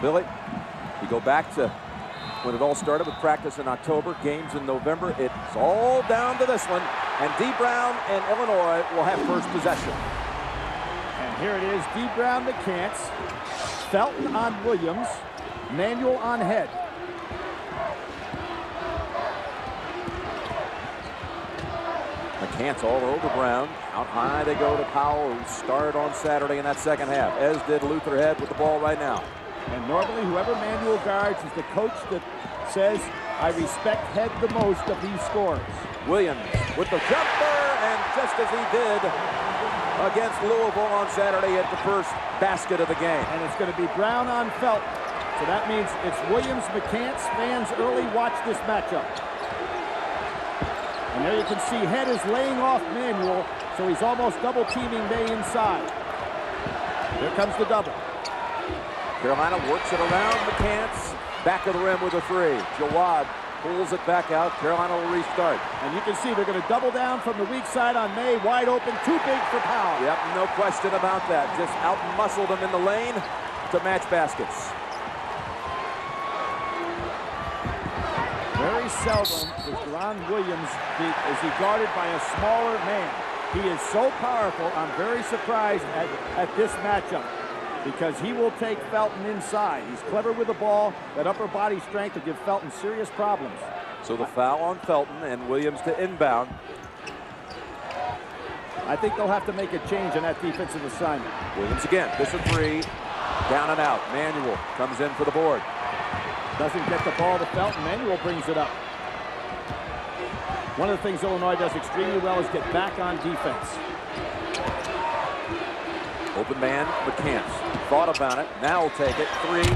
Billy, you go back to when it all started with practice in October, games in November. It's all down to this one. And D. Brown and Illinois will have first possession. And here it is, D. Brown to Cants. Felton on Williams. Manuel on Head. McCants all over Brown. Out high they go to Powell, who started on Saturday in that second half, as did Luther Head with the ball right now. And normally whoever Manuel guards is the coach that says, I respect Head the most of these scores. Williams with the jumper, and just as he did against Louisville on Saturday at the first basket of the game. And it's going to be Brown on Felton. So that means it's Williams, McCants. Fans early watch this matchup. And there you can see Head is laying off Manuel, so he's almost double teaming May inside. Here comes the double. Carolina works it around McCants. Back of the rim with a three. Jawad pulls it back out. Carolina will restart. And you can see they're going to double down from the weak side on May. Wide open, too big for Powell. Yep, no question about that. Just out-muscled him in the lane to match baskets. Very seldom is Deron Williams is he guarded by a smaller man. He is so powerful. I'm very surprised at this matchup, because he will take Felton inside. He's clever with the ball. That upper body strength will give Felton serious problems. So the foul on Felton and Williams to inbound. I think they'll have to make a change on that defensive assignment. Williams again, this a three. Down and out. Manuel comes in for the board. Doesn't get the ball to Felton. Manuel brings it up. One of the things Illinois does extremely well is get back on defense. Open man, McCants. Thought about it. Now will take it. Three.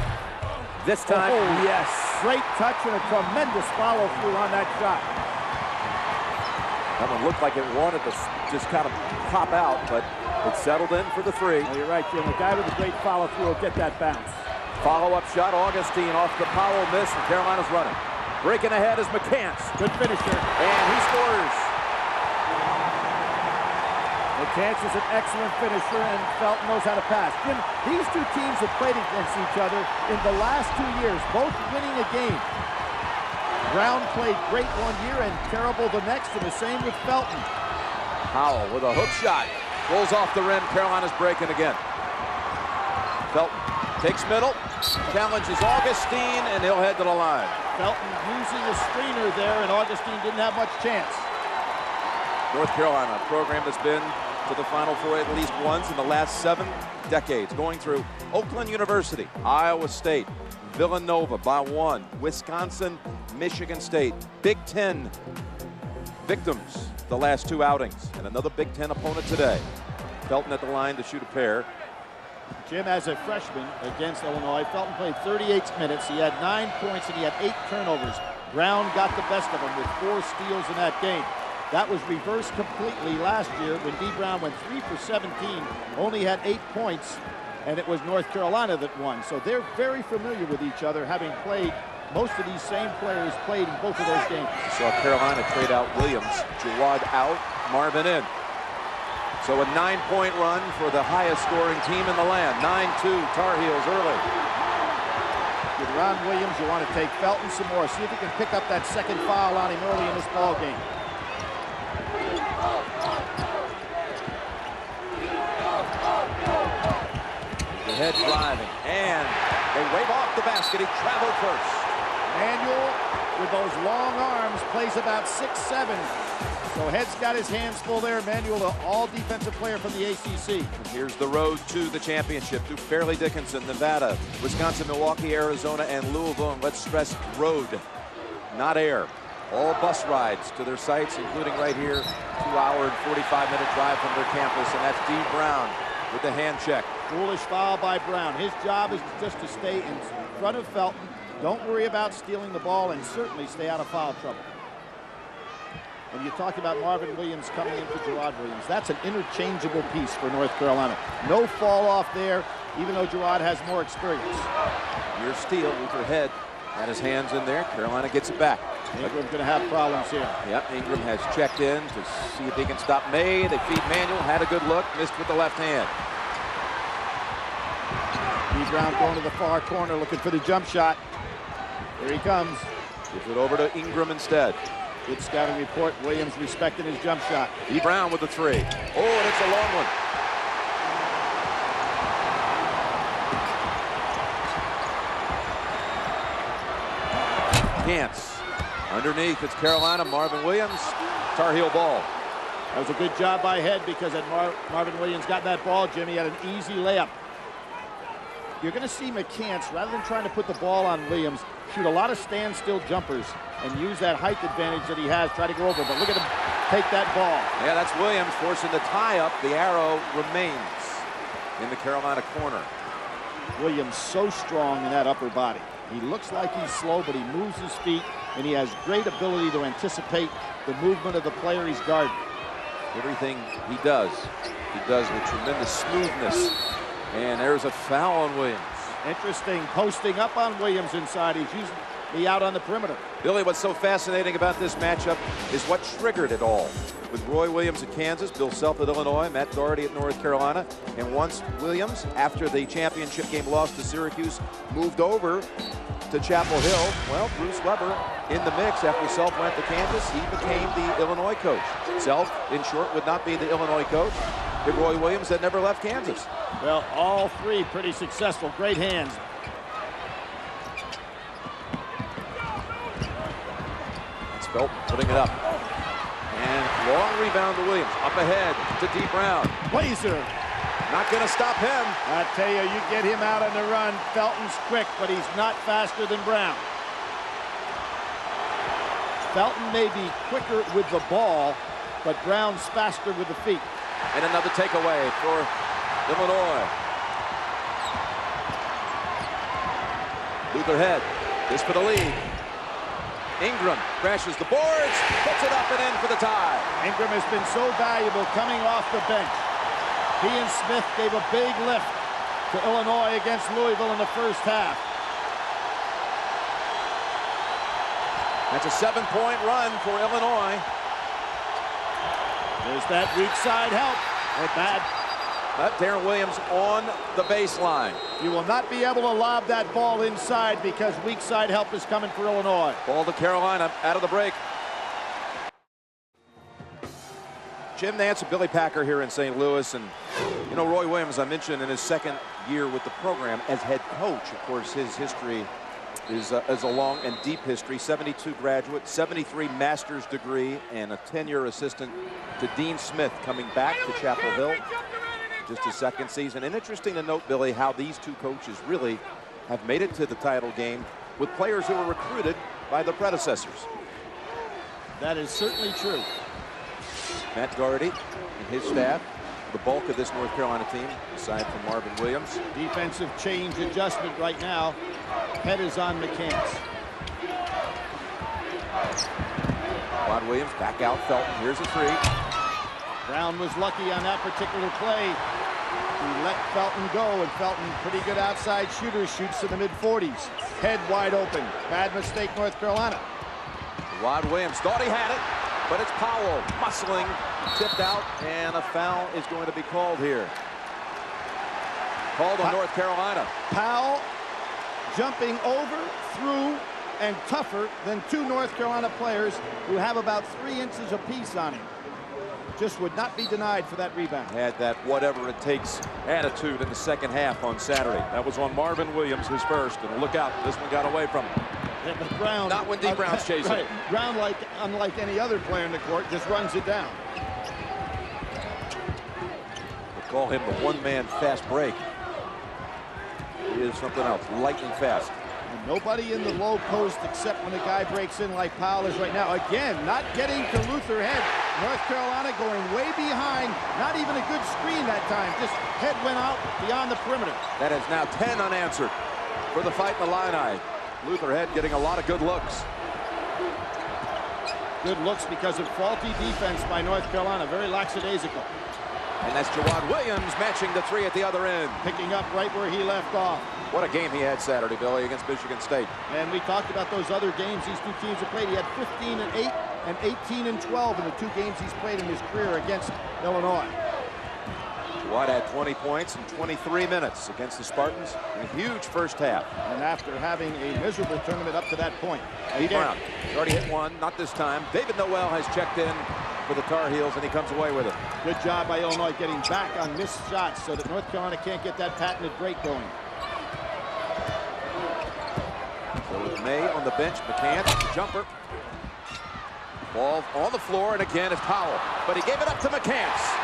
This time, oh, yes. Great touch and a tremendous follow-through on that shot. That one looked like it wanted to just kind of pop out, but it settled in for the three. Oh, you're right, Jim. The guy with a great follow-through will get that bounce. Follow-up shot, Augustine off the Powell miss, and Carolina's running. Breaking ahead is McCants. Good finisher. And he scores. McCants is an excellent finisher, and Felton knows how to pass. Jim, these two teams have played against each other in the last 2 years, both winning a game. Brown played great one year and terrible the next, and the same with Felton. Powell with a hook shot. Rolls off the rim. Carolina's breaking again. Felton takes middle. Challenges Augustine, and he'll head to the line. Felton using a screener there, and Augustine didn't have much chance. North Carolina, a program that's been to the Final Four at least once in the last 7 decades, going through Oakland University, Iowa State, Villanova by 1, Wisconsin, Michigan State. Big Ten victims the last 2 outings, and another Big Ten opponent today. Felton at the line to shoot a pair. Jim, as a freshman against Illinois, Felton played 38 minutes. He had 9 points and he had 8 turnovers. Brown got the best of him with 4 steals in that game. That was reversed completely last year when D. Brown went 3 for 17, only had 8 points, and it was North Carolina that won. So they're very familiar with each other, having played. Most of these same players played in both of those games. Saw Carolina trade out Williams. Jawad out, Marvin in. So a 9-point run for the highest scoring team in the land. 9-2 Tar Heels early. With Ron Williams, you want to take Felton some more. See if he can pick up that second foul on him early in this ball game. The head driving, and they wave off the basket. He traveled first. Manuel, with those long arms, plays about 6'7". So Head's got his hands full there. Manuel, the all-defensive player from the ACC. And here's the road to the championship through Fairleigh Dickinson, Nevada, Wisconsin, Milwaukee, Arizona, and Louisville. And let's stress road, not air. All bus rides to their sites, including right here, 2-hour and 45-minute drive from their campus. And that's D. Brown with the hand check. Foolish foul by Brown. His job is just to stay in front of Felton. Don't worry about stealing the ball, and certainly stay out of foul trouble. And you talked about Marvin Williams coming in for Gerard Williams. That's an interchangeable piece for North Carolina. No fall off there, even though Gerard has more experience. Near steal, Luther Head had his hands in there. Carolina gets it back. Ingram's going to have problems here. Yep, Ingram has checked in to see if he can stop May. They feed Manuel, had a good look, missed with the left hand. D. Brown going to the far corner looking for the jump shot. Here he comes. Gives it over to Ingram instead. Good scouting report. Williams respecting his jump shot. E. Brown with the three. Oh, and it's a long one. Cants. Underneath, it's Carolina. Marvin Williams. Tar Heel ball. That was a good job by Head because had Marvin Williams got that ball, Jimmy had an easy layup. You're going to see McCants, rather than trying to put the ball on Williams, shoot a lot of standstill jumpers and use that height advantage that he has, try to go over. But look at him take that ball. Yeah, that's Williams forcing the tie-up. The arrow remains in the Carolina corner. Williams so strong in that upper body. He looks like he's slow, but he moves his feet, and he has great ability to anticipate the movement of the player he's guarding. Everything he does with tremendous smoothness. And there's a foul on Williams. Interesting, posting up on Williams inside. He's using the out on the perimeter. Billy, what's so fascinating about this matchup is what triggered it all. With Roy Williams at Kansas, Bill Self at Illinois, Matt Doherty at North Carolina, and once Williams, after the championship game loss to Syracuse, moved over to Chapel Hill, well, Bruce Weber in the mix after Self went to Kansas, he became the Illinois coach. Self, in short, would not be the Illinois coach if Roy Williams had never left Kansas. Well, all three pretty successful. Great hands. That's Felton putting it up. And long rebound to Williams. Up ahead to D. Brown. Blazer. Not going to stop him. I tell you, you get him out on the run. Felton's quick, but he's not faster than Brown. Felton may be quicker with the ball, but Brown's faster with the feet. And another takeaway for Illinois. Luther Head, this for the lead. Ingram crashes the boards, puts it up and in for the tie. Ingram has been so valuable coming off the bench. He and Smith gave a big lift to Illinois against Louisville in the first half. That's a 7-point run for Illinois. There's that weak side help. Bad. Darren Williams on the baseline. You will not be able to lob that ball inside because weak side help is coming for Illinois. Ball to Carolina out of the break. Jim Nance and Billy Packer here in St. Louis. And, you know, Roy Williams, I mentioned in his second year with the program as head coach. Of course, his history is a long and deep history. 72 graduate, 73 master's degree, and a 10-year assistant to Dean Smith coming back to Chapel Hill. Just his second season. And interesting to note, Billy, how these two coaches really have made it to the title game with players who were recruited by the predecessors. That is certainly true. Matt Doherty and his staff, the bulk of this North Carolina team, aside from Marvin Williams. Defensive change adjustment right now. Head is on McCants. Rod Williams back out Felton. Here's a three. Brown was lucky on that particular play. He let Felton go, and Felton, pretty good outside shooter, shoots to the mid-40s. Head wide open. Bad mistake, North Carolina. Rod Williams thought he had it, but it's Powell muscling, tipped out, and a foul is going to be called here. Called on North Carolina. Powell jumping over, through, and tougher than two North Carolina players who have about 3 inches apiece on him. Just would not be denied for that rebound. Had that whatever it takes attitude in the second half on Saturday. That was on Marvin Williams, his first. And look out, this one got away from him. Yeah, but Brown, not when D. Brown's chasing. Right. Brown, unlike any other player in the court, just runs it down. We'll call him the one-man fast break. He is something else, lightning fast. And nobody in the low post except when a guy breaks in like Powell is right now. Again, not getting to Luther Head. North Carolina going way behind. Not even a good screen that time. Just Head went out beyond the perimeter. That is now 10 unanswered for the fight in the Illini. Luther Head getting a lot of good looks. Good looks because of faulty defense by North Carolina. Very lackadaisical. And that's Jawad Williams matching the three at the other end. Picking up right where he left off. What a game he had Saturday, Billy, against Michigan State. And we talked about those other games these two teams have played. He had 15-8 and 18-12 in the two games he's played in his career against Illinois. Watt had 20 points in 23 minutes against the Spartans in a huge first half. And after having a miserable tournament up to that point. Pete Brown, he's already hit one, not this time. David Noel has checked in for the Tar Heels, and he comes away with it. Good job by Illinois getting back on missed shots so that North Carolina can't get that patented break going. So with May on the bench, McCants, jumper. Ball on the floor, and again it's Powell. But he gave it up to McCants.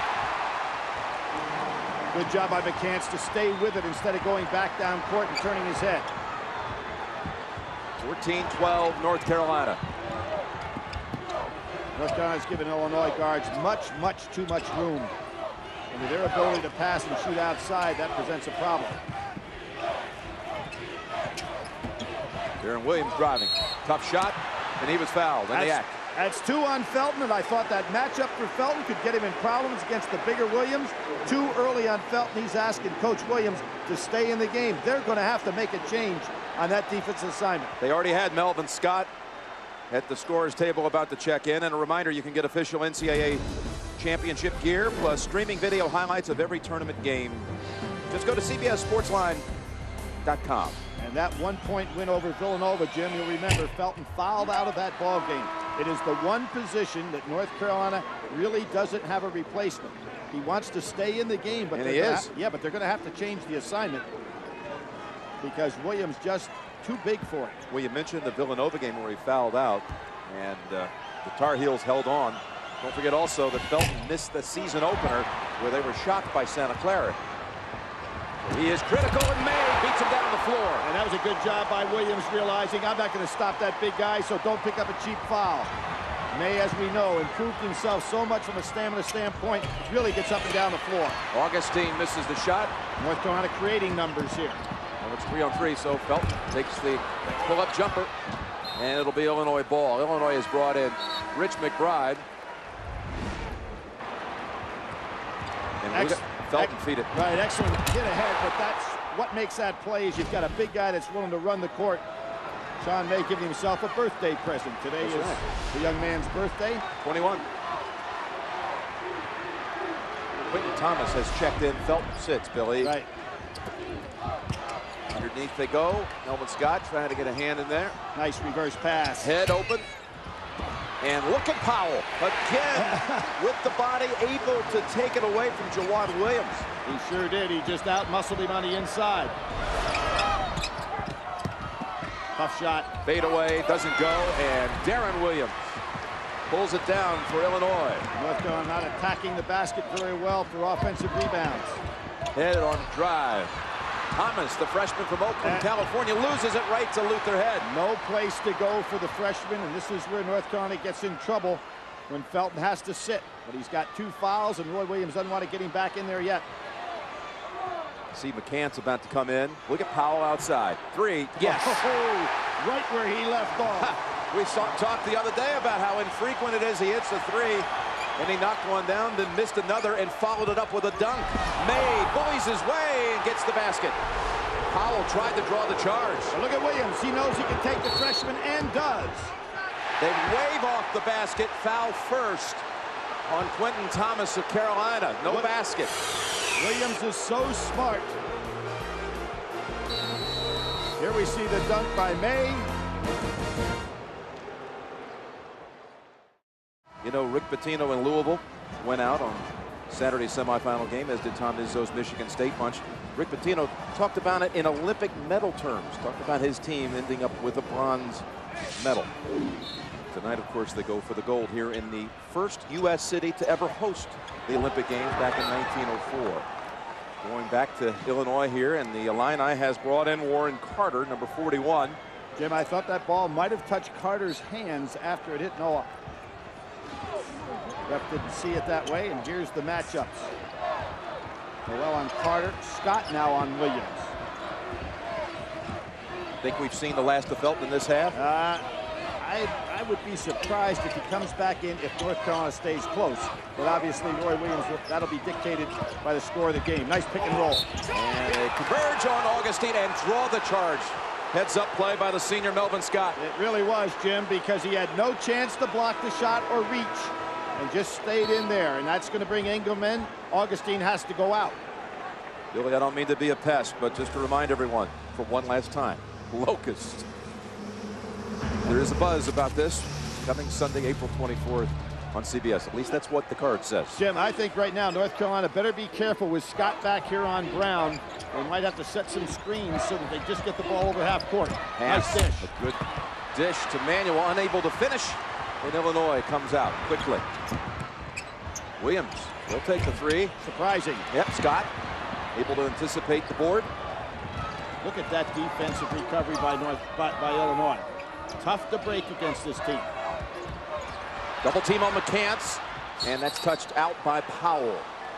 Good job by McCants to stay with it instead of going back down court and turning his head. 14-12 North Carolina. North Carolina's given Illinois guards much too much room. And with their ability to pass and shoot outside, that presents a problem. Darren Williams driving. Tough shot, and he was fouled in the act. That's 2 on Felton, and I thought that matchup for Felton could get him in problems against the bigger Williams. Too early on Felton. He's asking Coach Williams to stay in the game. They're going to have to make a change on that defensive assignment. They already had Melvin Scott at the scorer's table about to check in. And a reminder, you can get official NCAA championship gear plus streaming video highlights of every tournament game. Just go to CBSSportsline.com. And that 1-point win over Villanova, Jim, you'll remember Felton fouled out of that ball game. It is the one position that North Carolina really doesn't have a replacement. He wants to stay in the game, but he is. Yeah, but they're going to have to change the assignment because Williams just too big for it. Well, you mentioned the Villanova game where he fouled out, and the Tar Heels held on. Don't forget also that Felton missed the season opener where they were shocked by Santa Clara. He is critical, and May beats him down on the floor. And that was a good job by Williams, realizing I'm not going to stop that big guy, so don't pick up a cheap foul. May, as we know, improved himself so much from a stamina standpoint, really gets up and down the floor. Augustine misses the shot. North Carolina creating numbers here. Well, it's 3-on-3, so Felton takes the pull-up jumper, and it'll be Illinois ball. Illinois has brought in Rich McBride. And Felton feed it. Right, excellent hit ahead, but that's what makes that play is you've got a big guy that's willing to run the court. Sean May giving himself a birthday present. Today is the young man's birthday. 21. Quentin Thomas has checked in. Felton sits, Billy. Right. Underneath they go. Melvin Scott trying to get a hand in there. Nice reverse pass. Head open. And look at Powell again with the body, able to take it away from Jawad Williams. He sure did. He just out-muscled him on the inside. Tough shot. Fade away, doesn't go, and Darren Williams pulls it down for Illinois. North Carolina not attacking the basket very well for offensive rebounds. Head on drive. Thomas, the freshman from Oakland, California, loses it right to Luther Head. No place to go for the freshman, and this is where North Carolina gets in trouble when Felton has to sit. But he's got 2 fouls, and Roy Williams doesn't want to get him back in there yet. See McCants about to come in. Look at Powell outside. 3, yes. Oh, right where he left off. We talked the other day about how infrequent it is he hits the 3. And he knocked one down, then missed another, and followed it up with a dunk. May bullies his way and gets the basket. Powell tried to draw the charge. Well, look at Williams. He knows he can take the freshman and does. They wave off the basket. Foul first on Quentin Thomas of Carolina. No basket. Williams is so smart. Here we see the dunk by May. You know, Rick Pitino in Louisville went out on Saturday's semifinal game, as did Tom Izzo's Michigan State bunch. Rick Pitino talked about it in Olympic medal terms, talked about his team ending up with a bronze medal. Tonight, of course, they go for the gold here in the first U.S. city to ever host the Olympic Games back in 1904. Going back to Illinois here, and the Illini has brought in Warren Carter, number 41. Jim, I thought that ball might have touched Carter's hands after it hit Noah. Ref didn't see it that way, and here's the matchups. Noel on Carter, Scott now on Williams. Think we've seen the last of Felton in this half? I would be surprised if he comes back in if North Carolina stays close. But obviously, Roy Williams, that'll be dictated by the score of the game. Nice pick and roll. And they converge on Augustine and draw the charge. Heads up play by the senior Melvin Scott. It really was, Jim, because he had no chance to block the shot or reach. and just stayed in there, and that's going to bring Ingram in. Augustine has to go out. Billy, I don't mean to be a pest, but just to remind everyone for one last time, Locust. There is a buzz about this coming Sunday, April 24th on CBS. At least that's what the card says. Jim, I think right now North Carolina better be careful with Scott back here on Brown. They might have to set some screens so that they just get the ball over half court. Nice dish. A good dish to Manuel, unable to finish. And Illinois comes out quickly. Williams will take the three. Surprising. Yep, Scott able to anticipate the board. Look at that defensive recovery by Illinois. Tough to break against this team. Double team on McCants, and that's touched out by Powell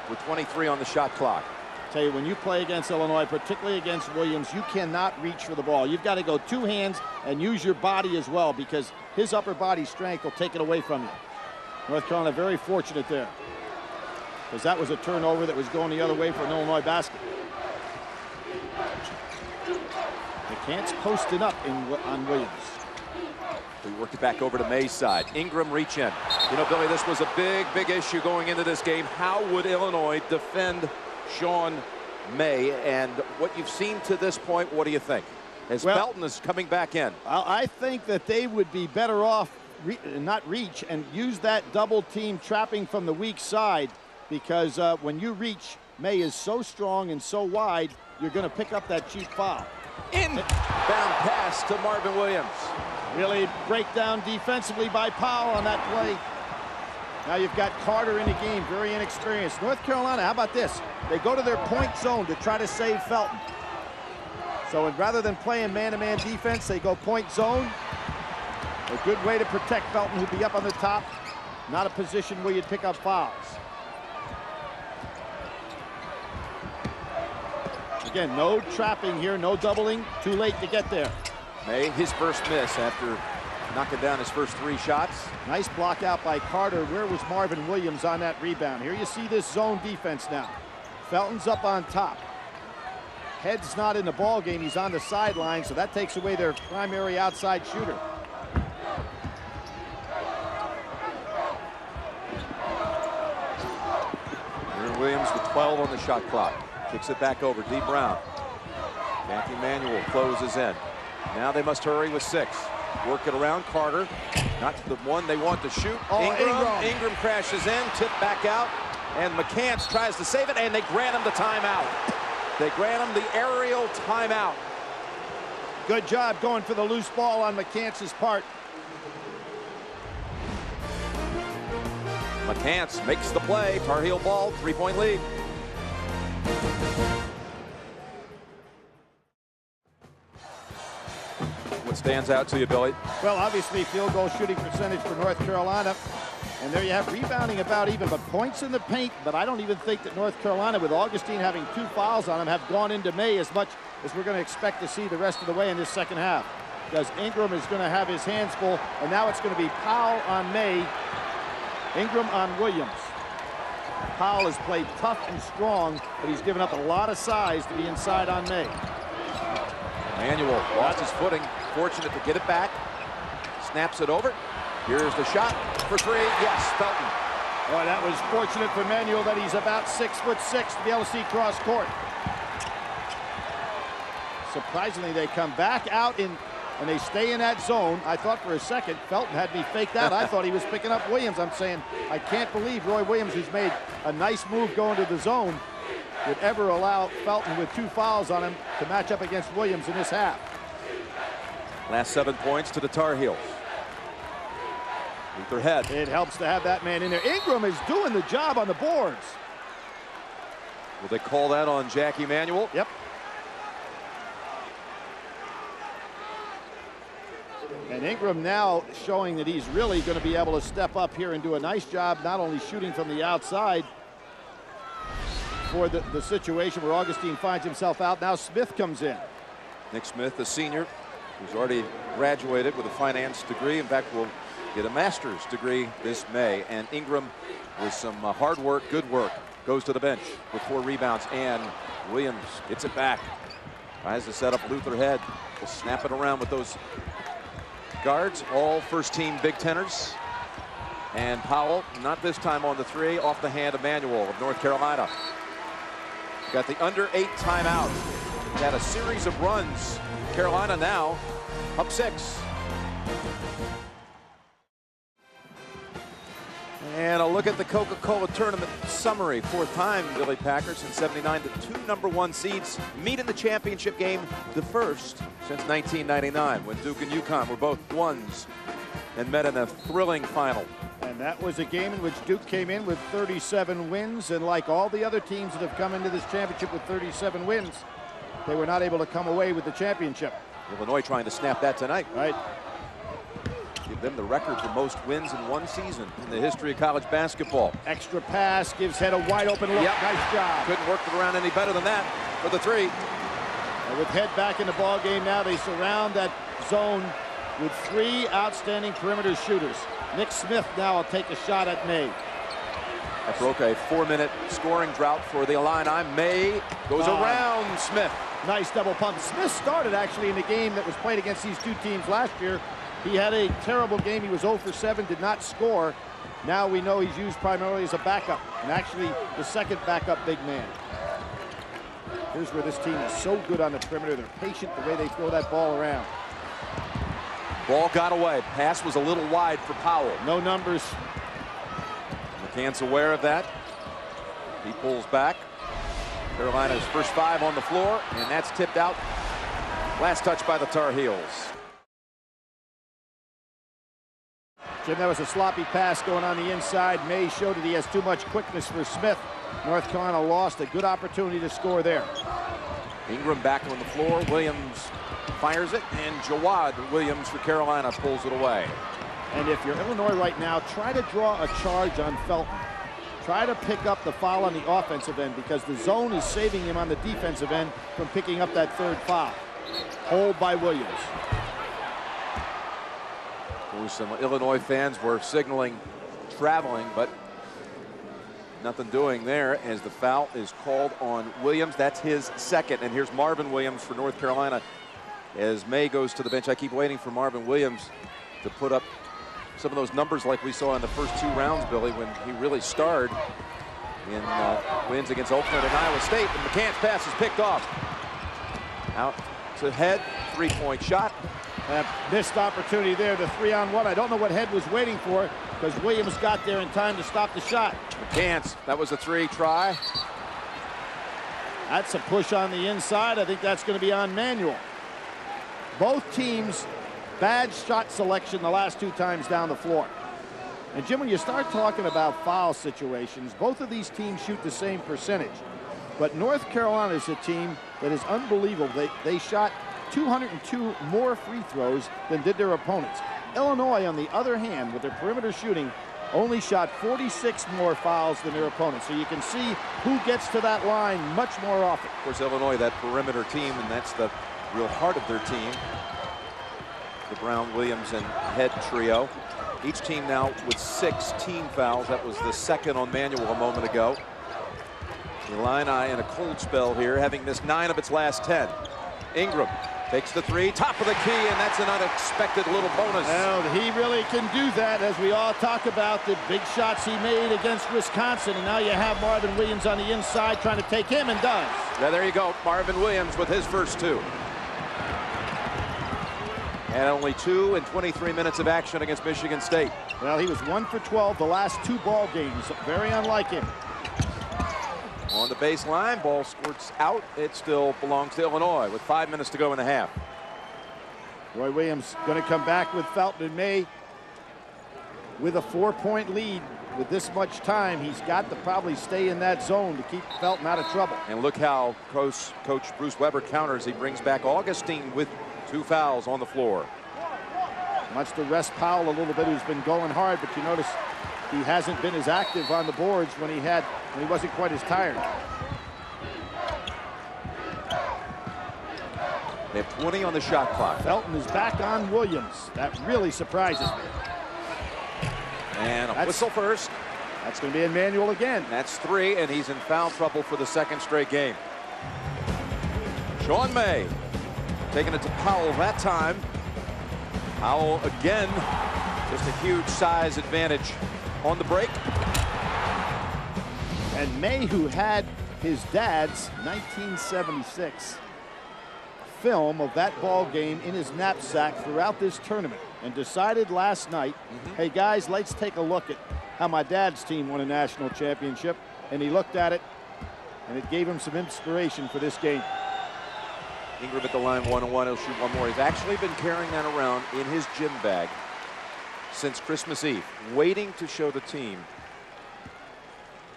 with 23 on the shot clock. Tell you, when you play against Illinois, particularly against Williams, you cannot reach for the ball. You've got to go two hands and use your body as well, because his upper body strength will take it away from you. North Carolina very fortunate there, because that was a turnover that was going the other way for an Illinois basket. McCants posted up on Williams. We worked it back over to May's side. Ingram reach in. You know, Billy, this was a big issue going into this game. How would Illinois defend Sean May? And what you've seen to this point, what do you think? As Felton is coming back in. I think that they would be better off not reach and use that double team trapping from the weak side, because when you reach, May is so strong and so wide, you're going to pick up that cheap foul. Inbound pass to Marvin Williams. Really breakdown defensively by Powell on that play. Now you've got Carter in the game, very inexperienced. North Carolina, how about this? They go to their point zone to try to save Felton. So rather than playing man-to-man defense, they go point zone. A good way to protect Felton, who'd be up on the top. Not a position where you'd pick up fouls. Again, no trapping here, no doubling. Too late to get there. May, his first miss after knocking down his first three shots. Nice block out by Carter. Where was Marvin Williams on that rebound? Here you see this zone defense now. Felton's up on top. Head's not in the ball game. He's on the sideline, so that takes away their primary outside shooter. Williams with 12 on the shot clock. Kicks it back over. D. Brown. Jackie Manuel closes in. Now they must hurry with 6. Work it around. Carter. Not the one they want to shoot. Ingram crashes in. Tipped back out. And McCants tries to save it, and they grant him the timeout. They grant him the aerial timeout. Good job going for the loose ball on McCants' part. McCants makes the play. Tar Heel ball, 3-point lead. What stands out to you, Billy? Well, obviously field goal shooting percentage for North Carolina. And there you have rebounding about even, but points in the paint. But I don't even think that North Carolina, with Augustine having 2 fouls on him, have gone into May as much as we're going to expect to see the rest of the way in this second half. Because Ingram is going to have his hands full, and now it's going to be Powell on May, Ingram on Williams. Powell has played tough and strong, but he's given up a lot of size to be inside on May. Manuel lost his footing, fortunate to get it back. Snaps it over. Here's the shot for 3. Yes, Felton. Boy, that was fortunate for Manuel that he's about 6'6" to be able to see cross court. Surprisingly, they come back out in and they stay in that zone. I thought for a second Felton had me faked out. I thought he was picking up Williams. I'm saying, I can't believe Roy Williams, who's made a nice move going to the zone, would ever allow Felton with 2 fouls on him to match up against Williams in this half. Last 7 points to the Tar Heels. Luther Head. It helps to have that man in there. Ingram is doing the job on the boards. Will they call that on Jackie Manuel? Yep. And Ingram now showing that he's really going to be able to step up here and do a nice job, not only shooting from the outside for the situation where Augustine finds himself out. Now Smith comes in. Nick Smith, a senior, who's already graduated with a finance degree. In fact, will get a master's degree this May. And Ingram, with some hard work, good work, goes to the bench with 4 rebounds. And Williams gets it back. Tries to set up Luther Head. Will snap it around with those guards, all first-team Big Teners. And Powell, not this time on the three, off the hand of Manuel of North Carolina. Got the under 8 timeout. Had a series of runs. Carolina now up 6. And a look at the Coca-Cola tournament summary. 4th time Billy Packers since '79. The 2 #1 seeds meet in the championship game, the first since 1999, when Duke and UConn were both 1s and met in a thrilling final. And that was a game in which Duke came in with 37 wins, and like all the other teams that have come into this championship with 37 wins, they were not able to come away with the championship. Illinois trying to snap that tonight. Right. Give them the record for most wins in one season in the history of college basketball. Extra pass gives Head a wide open look. Yep. Nice job. Couldn't work it around any better than that for the 3. And with Head back in the ball game now, they surround that zone with 3 outstanding perimeter shooters. Nick Smith now will take a shot at May. That broke a 4-minute scoring drought for the Illini. May goes around Smith. Nice double pump. Smith started actually in the game that was played against these 2 teams last year. He had a terrible game. He was 0 for 7, did not score. Now we know he's used primarily as a backup, and actually the second backup big man. Here's where this team is so good on the perimeter. They're patient the way they throw that ball around. Ball got away. Pass was a little wide for Powell. No numbers. McCann's aware of that. He pulls back. Carolina's first 5 on the floor, and that's tipped out. Last touch by the Tar Heels. Jim, that was a sloppy pass going on the inside. May showed that he has too much quickness for Smith. North Carolina lost a good opportunity to score there. Ingram back on the floor. Williams fires it, and Jawad Williams for Carolina pulls it away. And if you're Illinois right now, try to draw a charge on Felton. Try to pick up the foul on the offensive end, because the zone is saving him on the defensive end from picking up that 3rd foul. Hold by Williams. Some Illinois fans were signaling traveling, but nothing doing there as the foul is called on Williams. That's his 2nd. And here's Marvin Williams for North Carolina as May goes to the bench. I keep waiting for Marvin Williams to put up some of those numbers like we saw in the first 2 rounds, Billy, when he really starred in wins against Oakland and Iowa State. And McCann's pass is picked off. Out to Head, 3-point shot. Missed opportunity there, the 3-on-1. I don't know what Head was waiting for, because Williams got there in time to stop the shot. McCann's, that was a 3 try. That's a push on the inside. I think that's going to be on Manuel. Both teams, bad shot selection the last 2 times down the floor. And Jim, when you start talking about foul situations, both of these teams shoot the same percentage. But North Carolina is a team that is unbelievable. They shot 202 more free throws than did their opponents. Illinois, on the other hand, with their perimeter shooting, only shot 46 more fouls than their opponents. So you can see who gets to that line much more often. Of course, Illinois, that perimeter team, and that's the real heart of their team. The Brown, Williams, and Head trio. Each team now with 6 team fouls. That was the 2nd on Manuel a moment ago. The Illini in a cold spell here, having missed 9 of its last 10. Ingram takes the 3, top of the key, and that's an unexpected little bonus. Well, he really can do that, as we all talk about the big shots he made against Wisconsin. And now you have Marvin Williams on the inside trying to take him, and does. Yeah, there you go. Marvin Williams with his first 2. And only 2 in 23 minutes of action against Michigan State. Well, he was 1 for 12 the last 2 ball games. Very unlike him. On the baseline, ball squirts out. It still belongs to Illinois with 5 minutes to go in the half. Roy Williams going to come back with Felton and May with a 4-point lead. With this much time, he's got to probably stay in that zone to keep Felton out of trouble. And look how Coach Bruce Weber counters. He brings back Augustine with 2 fouls on the floor. Wants to rest Powell a little bit, who's been going hard, but you notice he hasn't been as active on the boards when he wasn't quite as tired. They have 20 on the shot clock. Felton is back on Williams. That really surprises me. And a whistle first. That's going to be in Manuel again. That's 3, and he's in foul trouble for the 2nd straight game. Sean May taking it to Powell that time. Powell again Just a huge size advantage on the break. And May, who had his dad's 1976 film of that ball game in his knapsack throughout this tournament, and decided last night, hey guys, let's take a look at how my dad's team won a national championship. And he looked at it, and it gave him some inspiration for this game. Ingram at the line, 1-1. He'll shoot one more. He's actually been carrying that around in his gym bag since Christmas Eve, waiting to show the team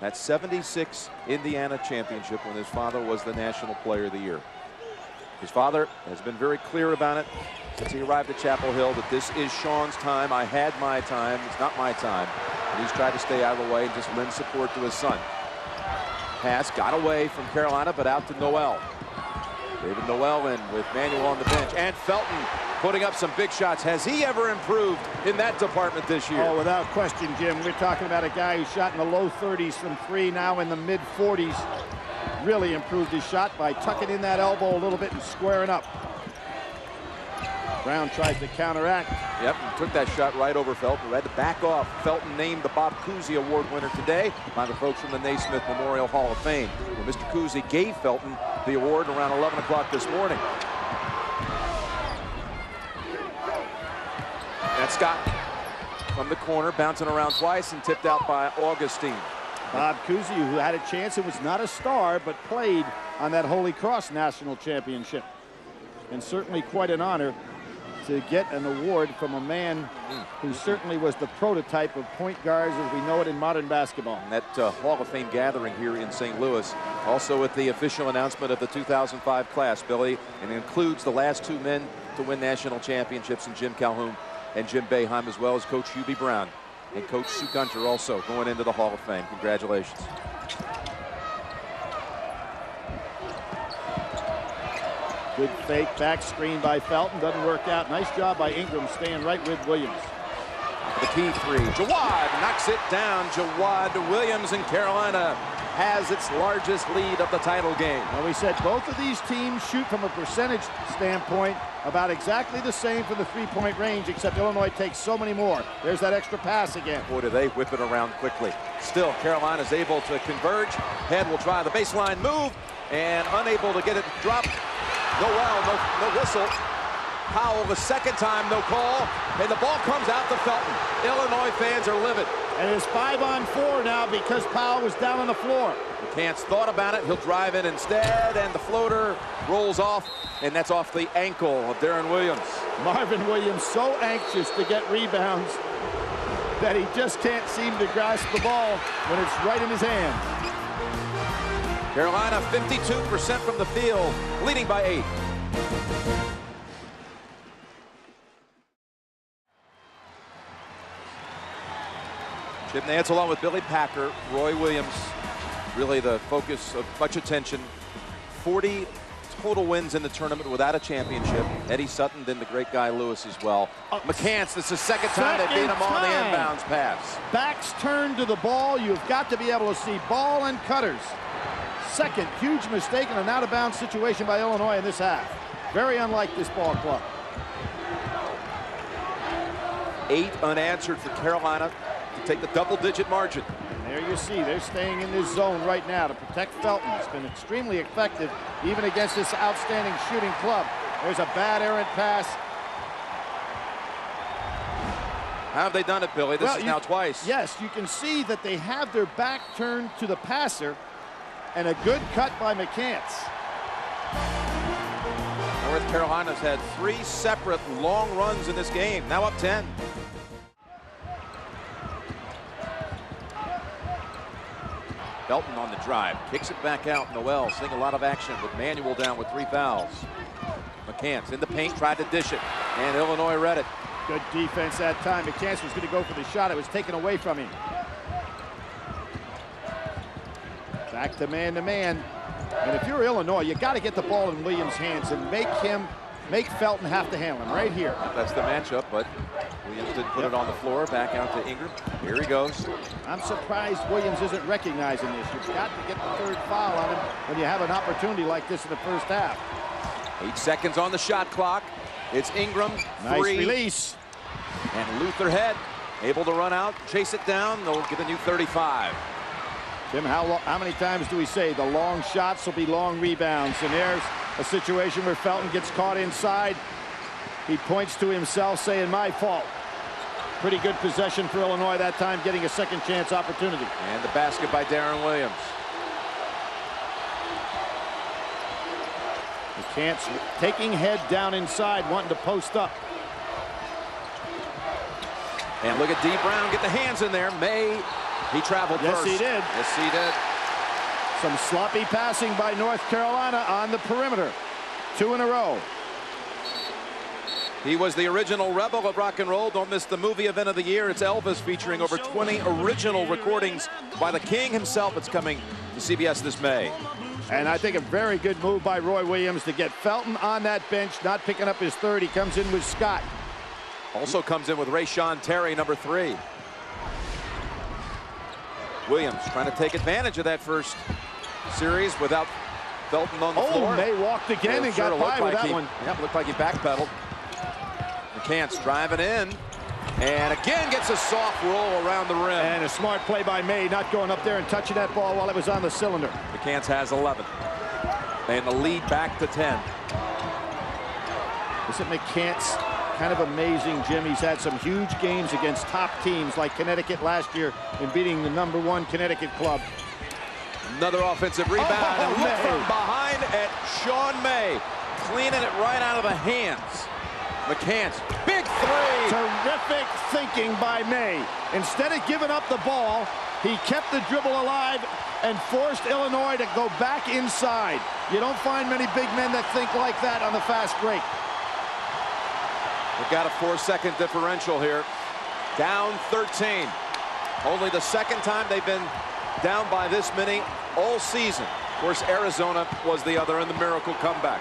that 76 Indiana championship when his father was the National Player of the Year. His father has been very clear about it since he arrived at Chapel Hill, that this is Sean's time. I had my time. It's not my time. And he's tried to stay out of the way and just lend support to his son. Pass got away from Carolina, but out to Noel. David Noel in with Manuel on the bench. And Felton putting up some big shots. Has he ever improved in that department this year? Oh, without question, Jim. We're talking about a guy who shot in the low 30s from three, now in the mid 40s. Really improved his shot by tucking in that elbow a little bit and squaring up. Brown tries to counteract. Yep, and took that shot right over Felton, who had to back off. Felton named the Bob Cousy Award winner today by the folks from the Naismith Memorial Hall of Fame. Well, Mr. Cousy gave Felton the award around 11 o'clock this morning. That's Scott from the corner, bouncing around twice and tipped out by Augustine. Bob Cousy, who had a chance and was not a star, but played on that Holy Cross National Championship. And certainly quite an honor to get an award from a man who certainly was the prototype of point guards as we know it in modern basketball. And that Hall of Fame gathering here in St. Louis, also with the official announcement of the 2005 class, Billy, and it includes the last two men to win national championships in Jim Calhoun and Jim Boeheim, as well as Coach Hubie Brown and Coach Sue Gunter also going into the Hall of Fame. Congratulations. Good fake, back screen by Felton, doesn't work out. Nice job by Ingram staying right with Williams. The key three, Jawad knocks it down. Jawad Williams in Carolina has its largest lead of the title game. Well, we said both of these teams shoot from a percentage standpoint about exactly the same for the three-point range, except Illinois takes so many more. There's that extra pass again. Boy, do they whip it around quickly. Still, Carolina's able to converge. Head will try the baseline move and unable to get it dropped. Noel, no whistle. Powell the second time, no call. And the ball comes out to Felton. Illinois fans are livid. And it's 5-on-4 now because Powell was down on the floor. McCants thought about it. He'll drive in instead, and the floater rolls off, and that's off the ankle of Darren Williams. Marvin Williams so anxious to get rebounds that he just can't seem to grasp the ball when it's right in his hand. Carolina 52% from the field, leading by 8. Chip Nance along with Billy Packer, Roy Williams, really the focus of much attention. 40 total wins in the tournament without a championship. Eddie Sutton, then the great Guy Lewis as well. McCants, this is the second time they beat him on the inbounds pass. Backs turned to the ball. You've got to be able to see ball and cutters. Second huge mistake in an out-of-bounds situation by Illinois in this half. Very unlike this ball club. 8 unanswered for Carolina to take the double-digit margin. And there you see, they're staying in this zone right now to protect Felton. It's been extremely effective, even against this outstanding shooting club. There's a bad errant pass. How have they done it, Billy? This is now twice. Yes, you can see that they have their back turned to the passer, and a good cut by McCants. North Carolina's had 3 separate long runs in this game, now up 10. Felton on the drive, kicks it back out. Noel seeing a lot of action with Manuel down with 3 fouls. McCants in the paint, tried to dish it, and Illinois read it. Good defense that time. McCants was going to go for the shot. It was taken away from him. Back to man-to-man. And if you're Illinois, you got to get the ball in Williams' hands and make Felton have to handle him right here. That's the matchup, but Williams didn't put it on the floor. Back out to Ingram. Here he goes. I'm surprised Williams isn't recognizing this. You've got to get the 3rd foul on him when you have an opportunity like this in the first half. 8 seconds on the shot clock. It's Ingram. Nice release. And Luther Head able to run out, chase it down. They'll get a new 35. Tim, how many times do we say the long shots will be long rebounds? And there's a situation where Felton gets caught inside. He points to himself saying, my fault. Pretty good possession for Illinois that time, getting a second chance opportunity. And the basket by Darren Williams. McCants taking Head down inside, wanting to post up. And look at D. Brown get the hands in there. May, he traveled first. Yes, he did. Yes, he did. Some sloppy passing by North Carolina on the perimeter. 2 in a row. He was the original rebel of rock and roll. Don't miss the movie event of the year. It's Elvis, featuring over 20 original recordings by the King himself. It's coming to CBS this May. And I think a very good move by Roy Williams to get Felton on that bench, not picking up his third. He comes in with Scott. Also comes in with Rayshawn Terry, number 3. Williams trying to take advantage of that first series without Felton on the floor. Oh, May walked again and got by with that one. Yep, looked like he backpedaled. McCants driving in, and again gets a soft roll around the rim. And a smart play by May, not going up there and touching that ball while it was on the cylinder. McCants has 11. And the lead back to 10. Isn't McCants kind of amazing, Jim? He's had some huge games against top teams like Connecticut last year in beating the #1 Connecticut club. Another offensive rebound, and look from behind at Sean May, cleaning it right out of the hands. McCants, big 3. Terrific thinking by May. Instead of giving up the ball, he kept the dribble alive and forced Illinois to go back inside. You don't find many big men that think like that on the fast break. We've got a 4-second differential here. Down 13. Only the second time they've been down by this many all season. Of course, Arizona was the other in the miracle comeback.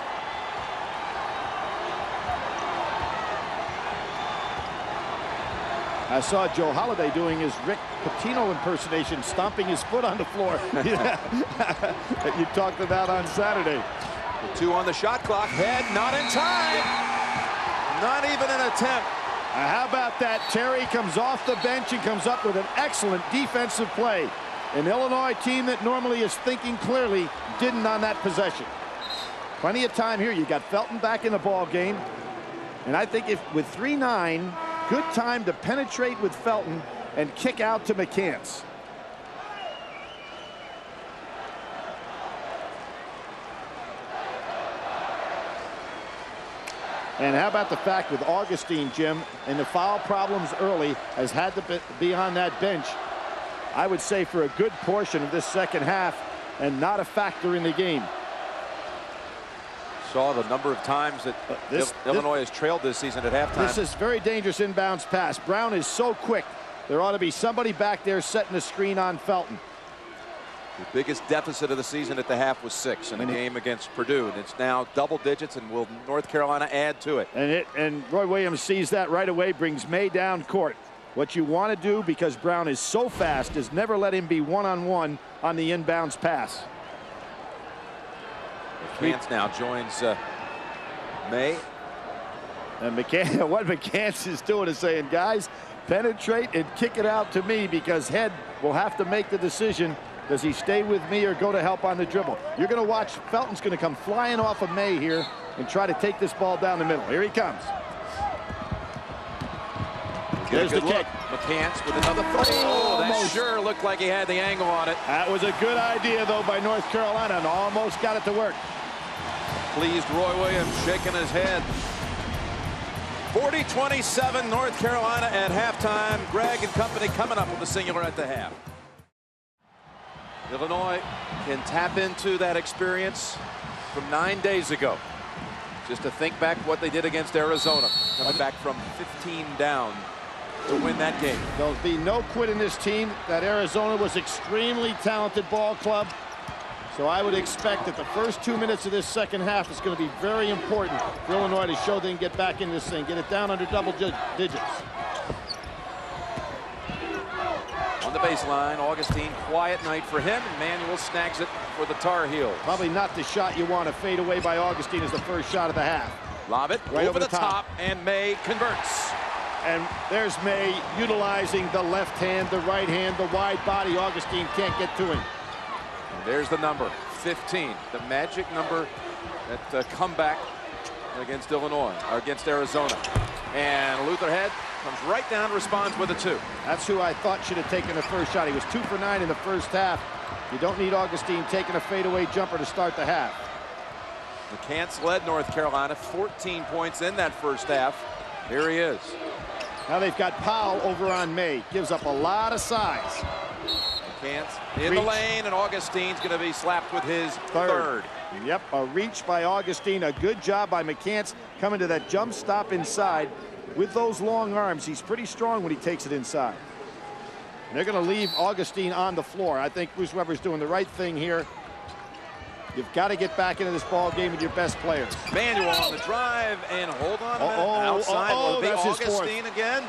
I saw Joe Holiday doing his Rick Pitino impersonation, stomping his foot on the floor. You talked about on Saturday. The 2 on the shot clock. Head not in time. Not even an attempt. How about that? Terry comes off the bench and comes up with an excellent defensive play. An Illinois team that normally is thinking clearly didn't on that possession. Plenty of time here. You got Felton back in the ball game. And I think if with 3-9, good time to penetrate with Felton and kick out to McCants. And how about the fact with Augustine, Jim, and the foul problems early, has had to be on that bench, I would say, for a good portion of this second half, and not a factor in the game. Saw the number of times that Illinois has trailed this season at halftime. This is very dangerous inbounds pass. Brown is so quick. There ought to be somebody back there setting the screen on Felton. The biggest deficit of the season at the half was 6 in a game against Purdue, and it's now double digits, and will North Carolina add to it? And Roy Williams sees that right away, brings May down court. What you want to do, because Brown is so fast, is never let him be one-on-one on the inbounds pass. McCants now joins May. And what McCants is doing is saying, guys, penetrate and kick it out to me, because Head will have to make the decision. Does he stay with me or go to help on the dribble? You're going to watch. Felton's going to come flying off of May here and try to take this ball down the middle. Here he comes. There's the kick. McCants with another 3. Oh, that sure looked like he had the angle on it. That was a good idea, though, by North Carolina, and almost got it to work. Pleased Roy Williams shaking his head. 40-27 North Carolina at halftime. Greg and company coming up with the singular at the half. Illinois can tap into that experience from 9 days ago. Just to think back what they did against Arizona, coming back from 15 down to win that game. There'll be no quit in this team. That Arizona was extremely talented ball club. So I would expect that the first 2 minutes of this second half is going to be very important for Illinois to show they can get back in this thing, get it down under double digits. On the baseline, Augustine, quiet night for him. Manuel snags it for the Tar Heels. Probably not the shot you want to fade away by Augustine as the first shot of the half. Lob it right over the top, and May converts. And there's May utilizing the left hand, the right hand, the wide body. Augustine can't get to him. There's the number, 15, the magic number at comeback against Illinois, or against Arizona. And Luther Head comes right down, responds with a 2. That's who I thought should have taken the first shot. He was 2 for 9 in the first half. You don't need Augustine taking a fadeaway jumper to start the half. McCants led North Carolina, 14 points in that first half. Here he is. Now they've got Powell over on May. Gives up a lot of size. McCants in the lane, and Augustine's going to be slapped with his third. Yep, a reach by Augustine. A good job by McCants coming to that jump stop inside. With those long arms, he's pretty strong when he takes it inside. And they're going to leave Augustine on the floor. I think Bruce Weber's doing the right thing here. You've got to get back into this ball game with your best players. Manuel on the drive, and hold on a minute. Outside, will it be Augustine again?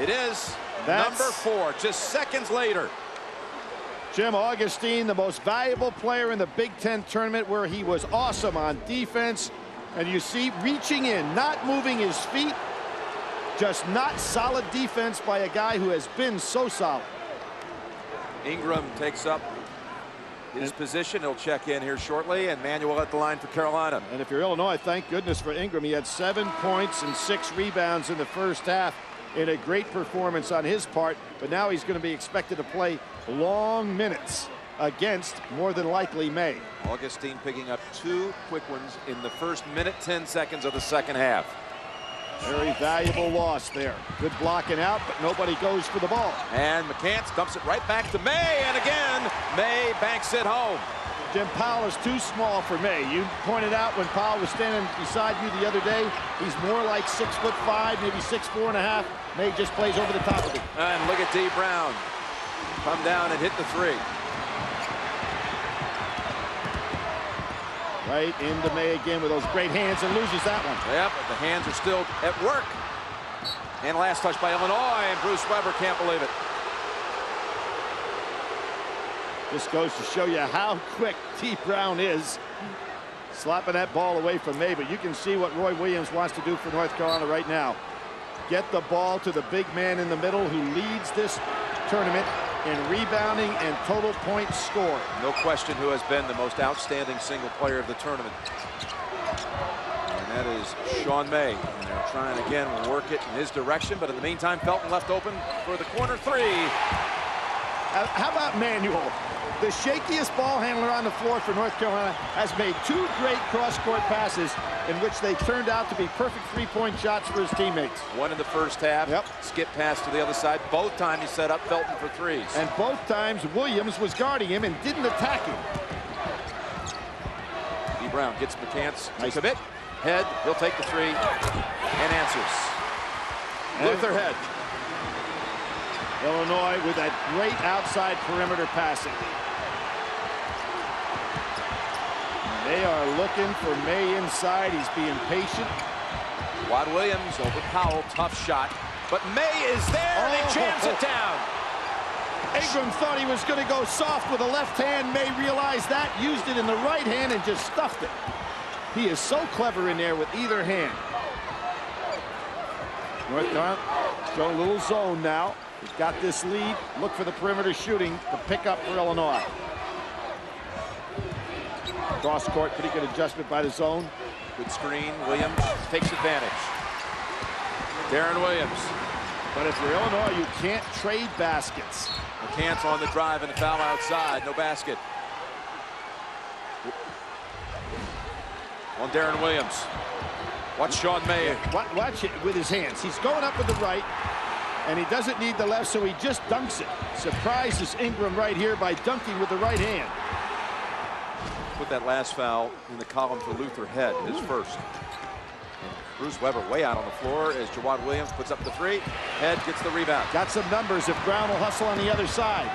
It is. Number 4, just seconds later. Jim Augustine, the most valuable player in the Big Ten tournament, where he was awesome on defense. And you see, reaching in, not moving his feet, just not solid defense by a guy who has been so solid. Ingram takes up his position. He'll check in here shortly, and Manuel at the line for Carolina. And if you're Illinois, thank goodness for Ingram. He had 7 points and 6 rebounds in the first half in a great performance on his part, but now he's going to be expected to play long minutes against, more than likely, May. Augustine picking up 2 quick ones in the first minute, 10 seconds of the second half. Very valuable loss there. Good blocking out, but nobody goes for the ball. And McCants dumps it right back to May, and again, May banks it home. Jim, Powell is too small for May. You pointed out when Powell was standing beside you the other day, he's more like 6'5", maybe 6'4.5". May just plays over the top of him. And look at D. Brown come down and hit the 3. Right into May again with those great hands, and loses that one. Yep, but the hands are still at work. And last touch by Illinois, and Bruce Weber can't believe it. This goes to show you how quick T. Brown is. Slapping that ball away from May, but you can see what Roy Williams wants to do for North Carolina right now. Get the ball to the big man in the middle who leads this tournament in rebounding and total points scored. No question who has been the most outstanding single player of the tournament. And that is Sean May. And they're trying again to work it in his direction, but in the meantime, Felton left open for the corner 3. How about Manuel? The shakiest ball handler on the floor for North Carolina has made 2 great cross-court passes in which they turned out to be perfect 3-point shots for his teammates. One in the first half, yep. Skip pass to the other side. Both times he set up Felton for 3s. And both times Williams was guarding him and didn't attack him. D. Brown gets McCants to commit. Head, he'll take the 3 and answers. Luther Head. Illinois with that great outside perimeter passing. They are looking for May inside. He's being patient. Watt Williams over Powell, tough shot. But May is there, and he jams it down. Ingram thought he was going to go soft with the left hand. May realized that, used it in the right hand, and just stuffed it. He is so clever in there with either hand. North Carolina showing a little zone now. He's got this lead. Look for the perimeter shooting to pick up for Illinois. Cross court, pretty good adjustment by the zone. Good screen. Williams takes advantage. Darren Williams. But if you're Illinois, you can't trade baskets. McCants on the drive and a foul outside. No basket. On Darren Williams. Watch Sean May. Watch it with his hands. He's going up with the right, and he doesn't need the left, so he just dunks it. Surprises Ingram right here by dunking with the right hand. Put that last foul in the column for Luther Head, his first. And Bruce Weber way out on the floor as Jawad Williams puts up the 3. Head gets the rebound. Got some numbers if Brown will hustle on the other side.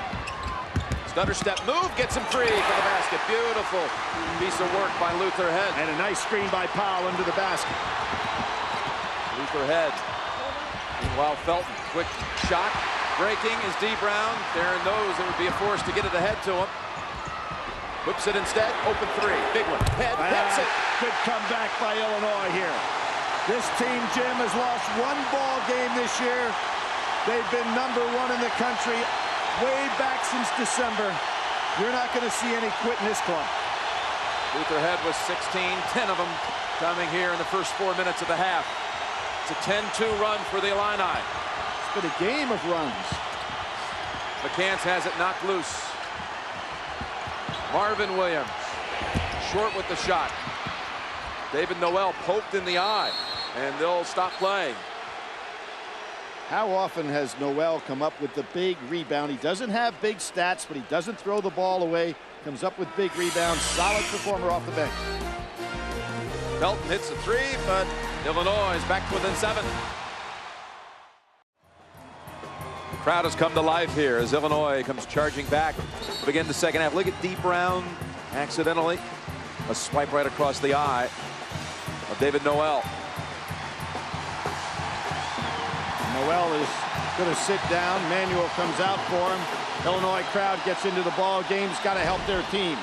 Stutter step move, gets him free for the basket. Beautiful piece of work by Luther Head. And a nice screen by Powell into the basket. Luther Head. Meanwhile, Felton, quick shot. Breaking is D. Brown. Darren knows it would be a force to get it ahead to him. Whips it instead, open 3, big one. Head hits it. Good comeback by Illinois here. This team, Jim, has lost one ball game this year. They've been #1 in the country way back since December. You're not going to see any quit in this club. Luther Head was 16, 10 of them coming here in the first 4 minutes of the half. It's a 10-2 run for the Illini. It's been a game of runs. McCants has it knocked loose. Marvin Williams, short with the shot. David Noel poked in the eye, and they'll stop playing. How often has Noel come up with the big rebound? He doesn't have big stats, but he doesn't throw the ball away. Comes up with big rebounds. Solid performer off the bench. Felton hits a three, but Illinois is back within 7. The crowd has come to life here as Illinois comes charging back to begin the second half. Look at D. Brown, accidentally. A swipe right across the eye of David Noel. Noel is going to sit down. Manuel comes out for him. Illinois crowd gets into the ball game. He's got to help their team.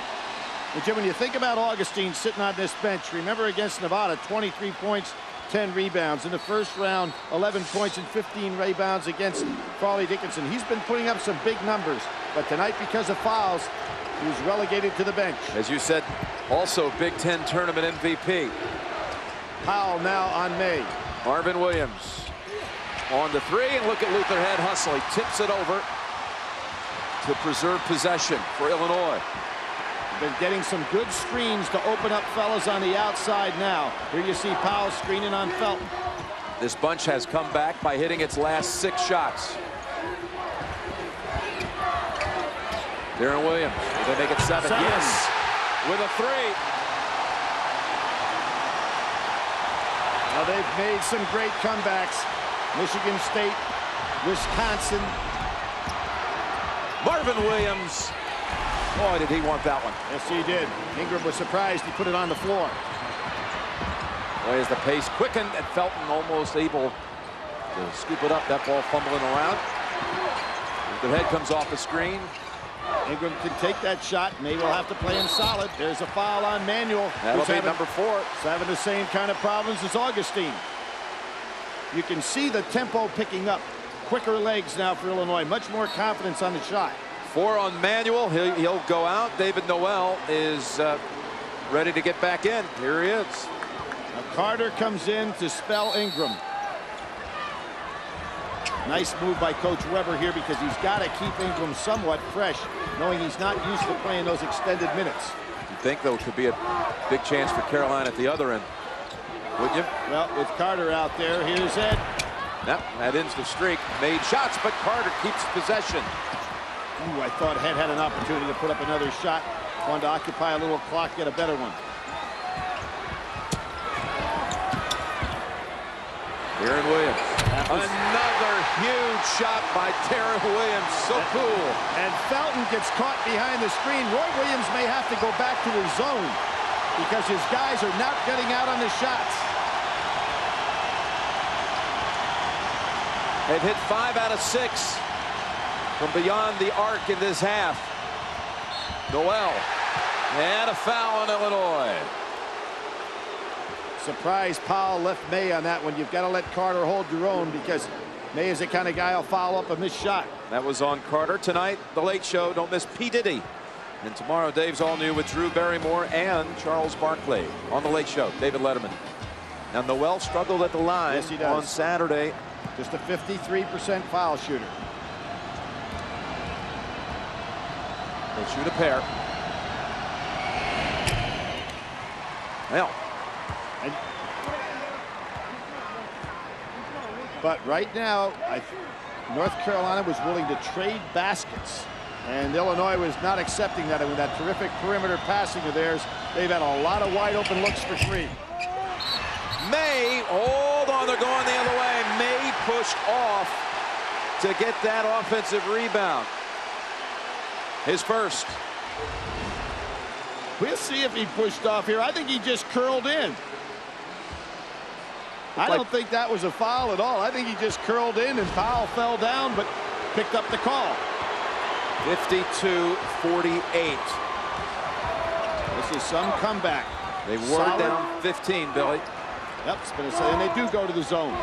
But Jim, when you think about Augustine sitting on this bench, remember against Nevada, 23 points, 10 rebounds. In the first round, 11 points and 15 rebounds against Farley Dickinson. He's been putting up some big numbers, but tonight, because of fouls, he was relegated to the bench. As you said, also Big Ten tournament MVP. Powell now on May. Marvin Williams on the three, and look at Luther Head hustle. He tips it over to preserve possession for Illinois. Been getting some good screens to open up fellas on the outside now. Here you see Powell screening on Felton. This bunch has come back by hitting its last 6 shots. Darren Williams, will they make it 7? Yes, with a 3. Now they've made some great comebacks. Michigan State, Wisconsin. Marvin Williams. Boy, did he want that one. Yes, he did. Ingram was surprised he put it on the floor. Boy, as the pace quickened, and Felton almost able to scoop it up. That ball fumbling around. The head comes off the screen. Ingram can take that shot. May will have to play him solid. There's a foul on Manuel. That'll be number 4. He's having the same kind of problems as Augustine. You can see the tempo picking up. Quicker legs now for Illinois. Much more confidence on the shot. 4 on Manuel. He'll go out. David Noel is ready to get back in. Here he is. Now Carter comes in to spell Ingram. Nice move by Coach Weber here, because he's got to keep Ingram somewhat fresh, knowing he's not used to playing those extended minutes. You think, though, it could be a big chance for Carolina at the other end, wouldn't you? Well, with Carter out there, here's Ed. Yep, that ends the streak. Made shots, but Carter keeps possession. Ooh, I thought Head had an opportunity to put up another shot. Wanted to occupy a little clock, get a better one. Darren Williams. Another huge shot by Darren Williams. So cool. And Felton gets caught behind the screen. Roy Williams may have to go back to his zone because his guys are not getting out on the shots. They've hit 5 out of 6 from beyond the arc in this half. Noel. And a foul on Illinois. Surprise Powell left May on that one. You've got to let Carter hold your own, because May is the kind of guy who'll foul up a missed shot. That was on Carter. Tonight, The Late Show. Don't miss P. Diddy. And tomorrow, Dave's All New with Drew Barrymore and Charles Barkley on The Late Show. David Letterman. Now, Noel struggled at the line yes, he does. On Saturday. Just a 53% foul shooter. They'll shoot a pair. Well. But right now, North Carolina was willing to trade baskets, and Illinois was not accepting that. And with that terrific perimeter passing of theirs, they've had a lot of wide open looks for 3. May, hold on, they're going the other way. May pushed off to get that offensive rebound. His first. We'll see if he pushed off here. I think he just curled in. I don't think that was a foul at all. I think he just curled in and Powell fell down, but picked up the call. 52-48. This is some comeback. They wore it down 15, Billy. Yep, and they do go to the zone.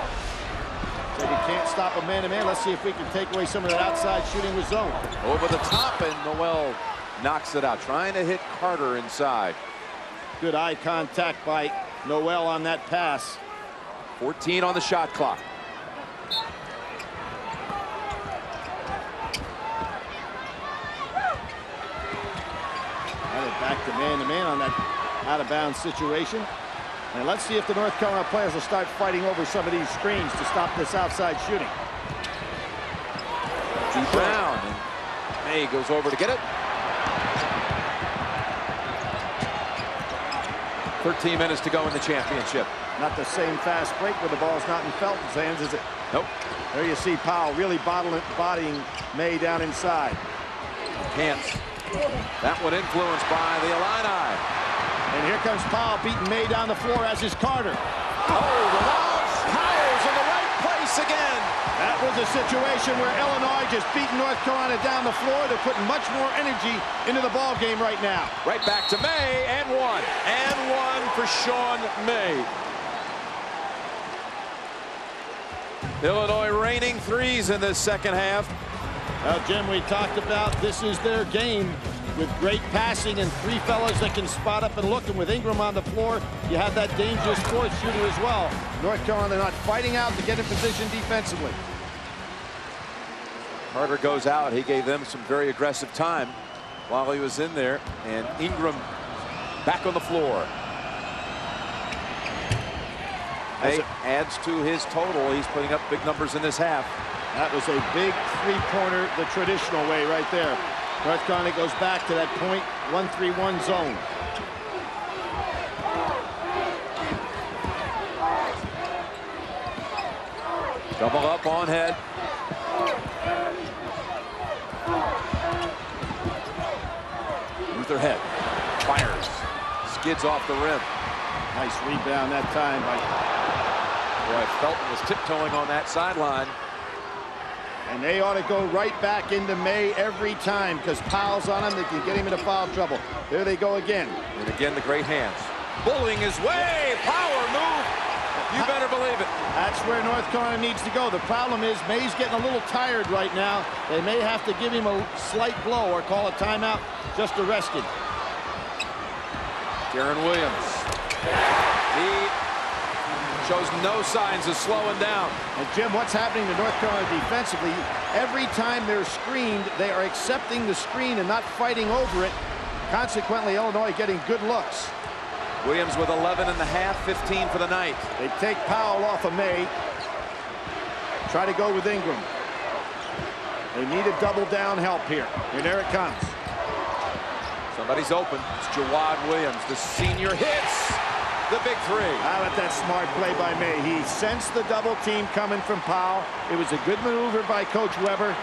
So we can't stop a man-to-man. Let's see if we can take away some of that outside shooting with zone. Over the top, and Noel knocks it out, trying to hit Carter inside. Good eye contact by Noel on that pass. 14 on the shot clock. Back to man-to-man on that out-of-bounds situation. And let's see if the North Carolina players will start fighting over some of these screens to stop this outside shooting. Deep down, and May goes over to get it. 13 minutes to go in the championship. Not the same fast break when the ball's not in Felton's hands, is it? Nope. There you see Powell really bodying May down inside. Hands. That one influenced by the Illini. And here comes Powell beating May down the floor, as is Carter. Oh, the ball. Powell's in the right place again. That was a situation where Illinois just beating North Carolina down the floor. They're putting much more energy into the ball game right now. Right back to May, and one. And one for Sean May. Illinois raining threes in this second half. Well, Jim, we talked about this is their game with great passing and three fellas that can spot up and look. And with Ingram on the floor, you have that dangerous fourth shooter as well. North Carolina not fighting out to get in position defensively. Carter goes out. He gave them some very aggressive time while he was in there. And Ingram back on the floor. May adds to his total. He's putting up big numbers in this half. That was a big three-pointer the traditional way right there. North Carolina goes back to that point 1-3-1 zone. Double up on head. Luther head. Fires. Skids off the rim. Nice rebound that time by... Boy, Felton was tiptoeing on that sideline. And they ought to go right back into May every time because Powell's on him. They can get him into foul trouble. There they go again. And again, the great hands. Bullying his way. Power move. You better believe it. That's where North Carolina needs to go. The problem is May's getting a little tired right now. They may have to give him a slight blow or call a timeout just to rest him. Darren Williams. He shows no signs of slowing down. And Jim, what's happening to North Carolina defensively? Every time they're screened, they are accepting the screen and not fighting over it. Consequently, Illinois getting good looks. Williams with 11 and a half, 15 for the night. They take Powell off of May. Try to go with Ingram. They need a double down help here. And there it comes. Somebody's open. It's Jawad Williams. The senior hits the big three. How about that smart play by May? He sensed the double team coming from Powell. It was a good maneuver by Coach Weber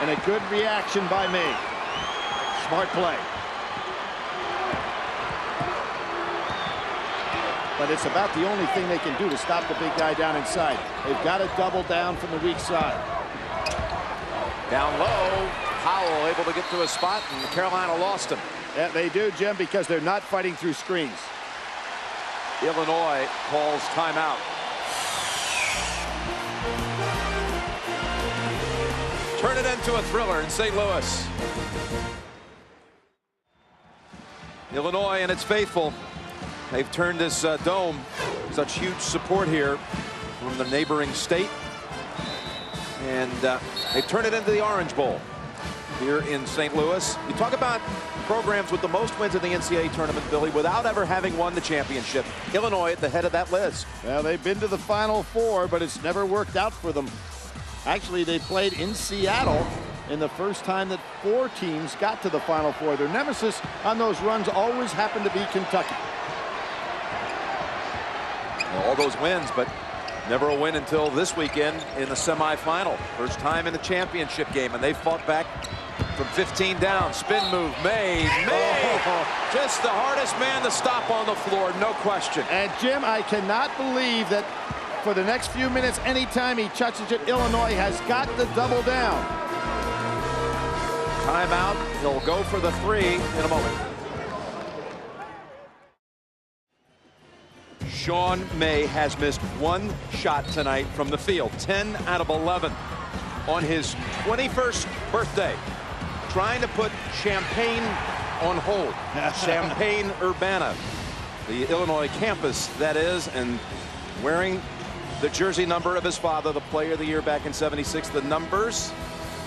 and a good reaction by May. Smart play. But it's about the only thing they can do to stop the big guy down inside. They've got to double down from the weak side. Down low, Powell able to get to a spot, and Carolina lost him. Yeah, they do, Jim, because they're not fighting through screens. Illinois calls timeout. Turn it into a thriller in St. Louis. Illinois and its faithful. They've turned this dome, such huge support here from the neighboring state. And they've turned it into the Orange Bowl here in St. Louis. You talk about programs with the most wins in the NCAA tournament, Billy, without ever having won the championship. Illinois at the head of that list. Well, they've been to the Final Four, but it's never worked out for them. Actually, they played in Seattle in the first time that 4 teams got to the Final Four. Their nemesis on those runs always happened to be Kentucky. Well, all those wins, but never a win until this weekend in the semifinal. First time in the championship game, and they fought back from 15 down. Spin move, May. Just the hardest man to stop on the floor, no question. And Jim, I cannot believe that for the next few minutes, anytime he touches it, Illinois has got the double down. Timeout. He'll go for the 3 in a moment. Sean May has missed one shot tonight from the field. 10 out of 11 on his 21st birthday. Trying to put Champaign on hold. Champaign-Urbana, the Illinois campus, that is, and wearing the jersey number of his father, the player of the year back in '76. The numbers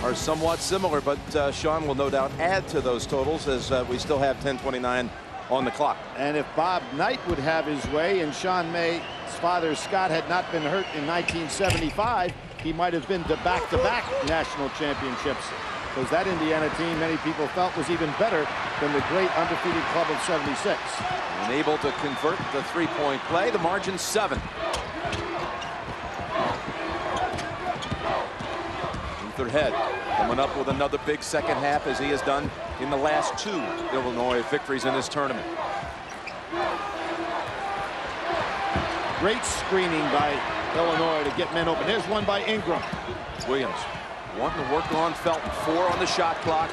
are somewhat similar, but Sean will no doubt add to those totals as we still have 10:29 on the clock. And if Bob Knight would have his way and Sean May's father Scott had not been hurt in 1975, he might have been to back-to-back national championships, because that Indiana team many people felt was even better than the great undefeated club of '76. Unable to convert the three-point play. The margin 7. Luther Head coming up with another big second half, as he has done in the last 2 Illinois victories in this tournament. Great screening by Illinois to get men open. Here's one by Ingram. Williams wanting to work on Felton. 4 on the shot clock.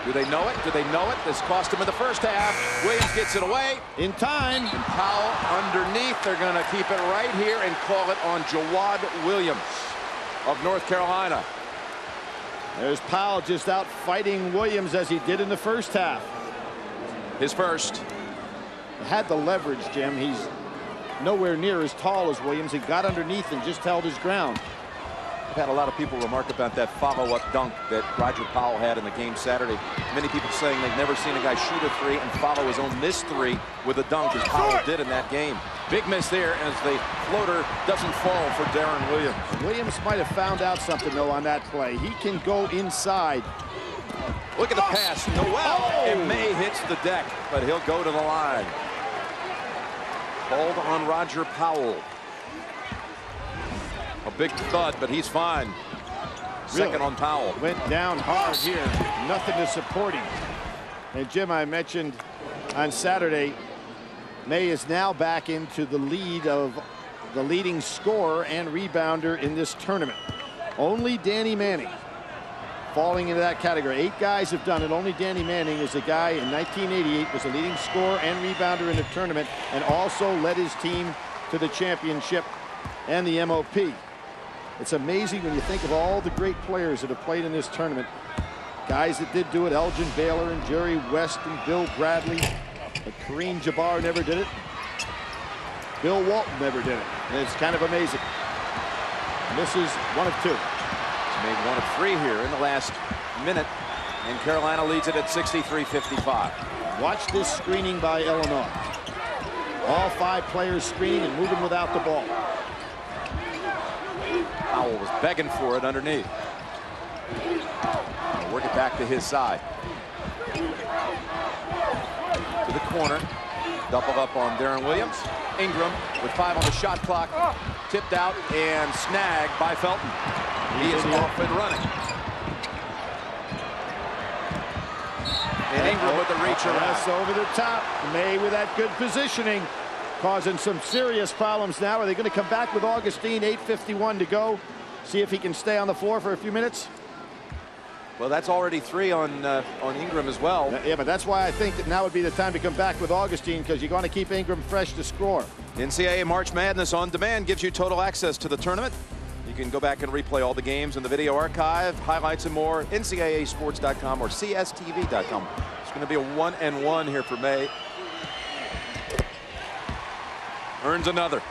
Do they know it? Do they know it? This cost him in the first half. Williams gets it away. In time. And Powell underneath. They're going to keep it right here and call it on Jawad Williams of North Carolina. There's Powell just out fighting Williams as he did in the first half. His first. Had the leverage, Jim. He's nowhere near as tall as Williams. He got underneath and just held his ground. I've had a lot of people remark about that follow-up dunk that Roger Powell had in the game Saturday. Many people saying they've never seen a guy shoot a 3 and follow his own missed 3 with a dunk, as Powell did in that game. Big miss there as the floater doesn't fall for Darren Williams. Williams might have found out something, though, on that play. He can go inside. Look at the pass. Noel, and May hits the deck, but he'll go to the line. Called on Roger Powell. A big thud, but he's fine. Second on Powell. Went down hard here. Nothing to support him. And Jim, I mentioned on Saturday, May is now back into the lead of the leading scorer and rebounder in this tournament. Only Danny Manning falling into that category. 8 guys have done it. Only Danny Manning is a guy in 1988 was the leading scorer and rebounder in the tournament, and also led his team to the championship and the MOP. It's amazing when you think of all the great players that have played in this tournament. Guys that did do it: Elgin Baylor and Jerry West and Bill Bradley. But Kareem Jabbar never did it. Bill Walton never did it. And it's kind of amazing. And this is 1 of 2. He's made 1 of 3 here in the last minute, and Carolina leads it at 63-55. Watch this screening by Illinois. All 5 players screening and moving without the ball. Powell was begging for it underneath. Work it back to his side. To the corner. Doubled up on Darren Williams. Ingram with 5 on the shot clock. Tipped out and snagged by Felton. He is off and running. And Ingram with the reach around. That's over the top. May with that good positioning, causing some serious problems now. Are they going to come back with Augustine? 8:51 to go. See if he can stay on the floor for a few minutes. Well, that's already 3 on Ingram as well. Yeah, but that's why I think that now would be the time to come back with Augustine, because you're going to keep Ingram fresh to score. NCAA March Madness on Demand gives you total access to the tournament. You can go back and replay all the games in the video archive, highlights and more, ncaasports.com or cstv.com. It's going to be a 1-and-1 here for May. Earns another.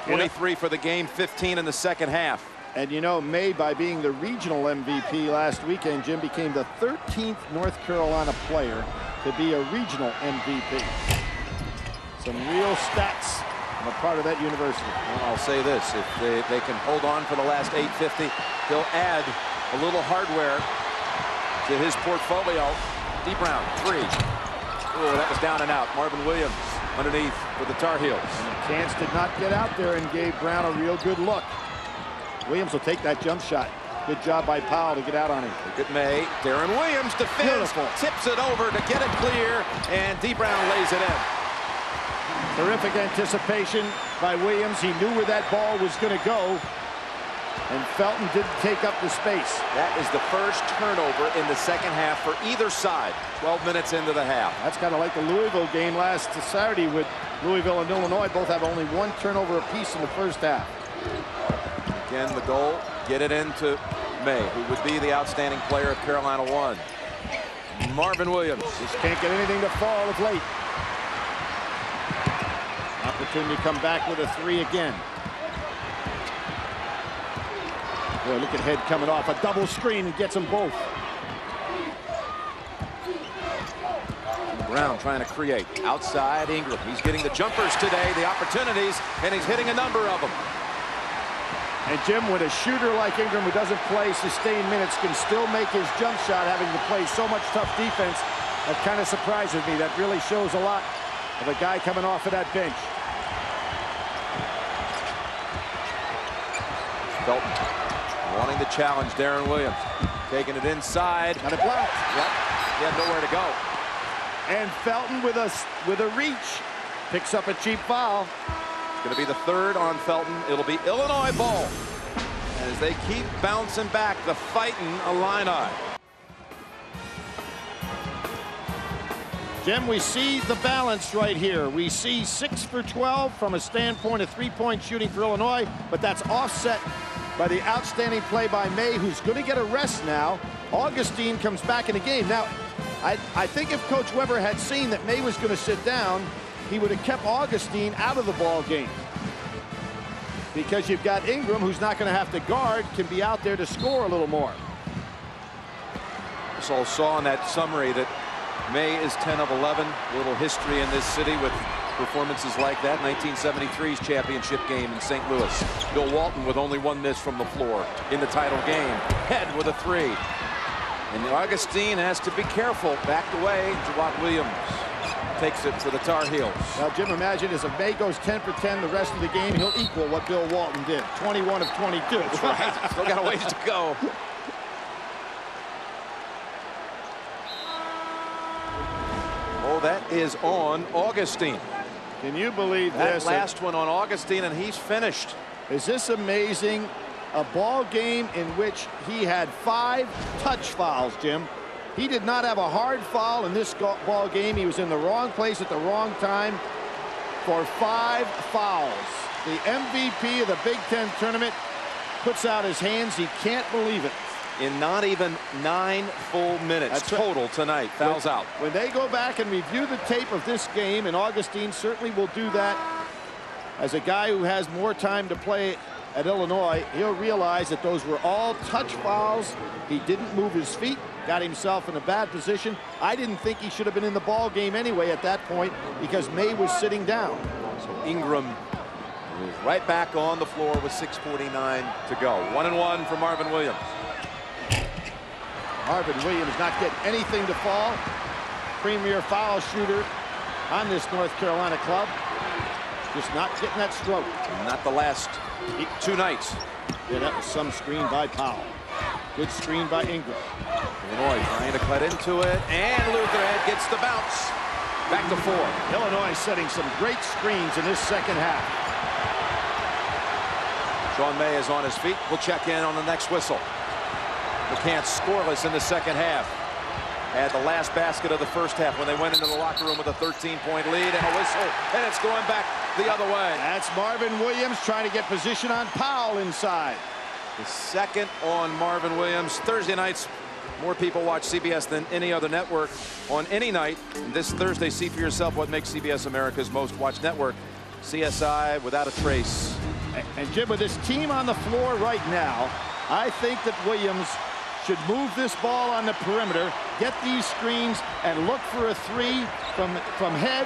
23 for the game, 15 in the second half. And you know, May, by being the regional MVP last weekend, Jim, became the 13th North Carolina player to be a regional MVP. Some real stats on a part of that university. Well, I'll say this, if they can hold on for the last 850, he'll add a little hardware to his portfolio. D. Brown, 3. Oh, that was down and out. Marvin Williams underneath for the Tar Heels. And Cance did not get out there and gave Brown a real good look. Williams will take that jump shot. Good job by Powell to get out on him. Look at May. Darren Williams defends, tips it over to get it clear, and D. Brown lays it in. Terrific anticipation by Williams. He knew where that ball was going to go. And Felton didn't take up the space. That is the first turnover in the second half for either side. 12 minutes into the half. That's kind of like the Louisville game last Saturday with Louisville and Illinois. Both have only one turnover apiece in the first half. Again, the goal, get it into May, who would be the outstanding player of Carolina 1. Marvin Williams. Just can't get anything to fall of late. Opportunity to come back with a 3 again. Boy, look at Head coming off a double screen and gets them both. Brown trying to create. Outside Ingram. He's getting the jumpers today, the opportunities, and he's hitting a number of them. And Jim, with a shooter like Ingram who doesn't play sustained minutes, can still make his jump shot, having to play so much tough defense. That kind of surprises me. That really shows a lot of a guy coming off of that bench. Felton wanting to challenge Darren Williams. Taking it inside. Got it blocked. Yep. He had nowhere to go. And Felton with a reach. Picks up a cheap foul. It's going to be the third on Felton. It'll be Illinois ball. As they keep bouncing back, the Fighting Illini. Jim, we see the balance right here. We see 6 for 12 from a standpoint of three-point shooting for Illinois, but that's offset by the outstanding play by May, who's going to get a rest now. Augustine comes back in the game. Now, I think if Coach Weber had seen that May was going to sit down, he would have kept Augustine out of the ball game. Because you've got Ingram, who's not going to have to guard, can be out there to score a little more. Just all saw in that summary that May is 10 of 11. A little history in this city with performances like that. 1973's championship game in St. Louis. Bill Walton with only 1 miss from the floor in the title game. Head with a 3. And Augustine has to be careful. Backed away. Jawad Williams takes it for the Tar Heels. Now, Jim, imagine as if May goes 10 for 10 the rest of the game, he'll equal what Bill Walton did. 21 of 22. That's right. Still got a ways to go. Oh, that is on Augustine. Can you believe that this? Last one on Augustine, and he's finished. Is this amazing? A ball game in which he had 5 touch fouls, Jim. He did not have a hard foul in this ball game. He was in the wrong place at the wrong time for 5 fouls. The MVP of the Big Ten tournament puts out his hands. He can't believe it. In not even 9 full minutes total tonight. Fouls out. When they go back and review the tape of this game, and Augustine certainly will do that as a guy who has more time to play at Illinois, he'll realize that those were all touch fouls. He didn't move his feet, got himself in a bad position. I didn't think he should have been in the ball game anyway at that point because May was sitting down. So Ingram is right back on the floor with 6:49 to go. 1-1 for Marvin Williams. Marvin Williams not getting anything to fall. Premier foul shooter on this North Carolina club. Just not getting that stroke. Not the last 2 nights. Yeah, that was some screen by Powell. Good screen by Ingram. Illinois trying to cut into it, and Lutherhead gets the bounce. Back to 4. Illinois setting some great screens in this second half. Sean May is on his feet. We'll check in on the next whistle. McCants scoreless in the second half. Had the last basket of the first half when they went into the locker room with a 13-point lead and a whistle, and it's going back the other way. That's Marvin Williams trying to get position on Powell inside. The second on Marvin Williams. Thursday nights, more people watch CBS than any other network on any night. And this Thursday, see for yourself what makes CBS America's most watched network. CSI without a trace. And Jim, with this team on the floor right now, I think that Williams should move this ball on the perimeter, get these screens, and look for a 3 from Head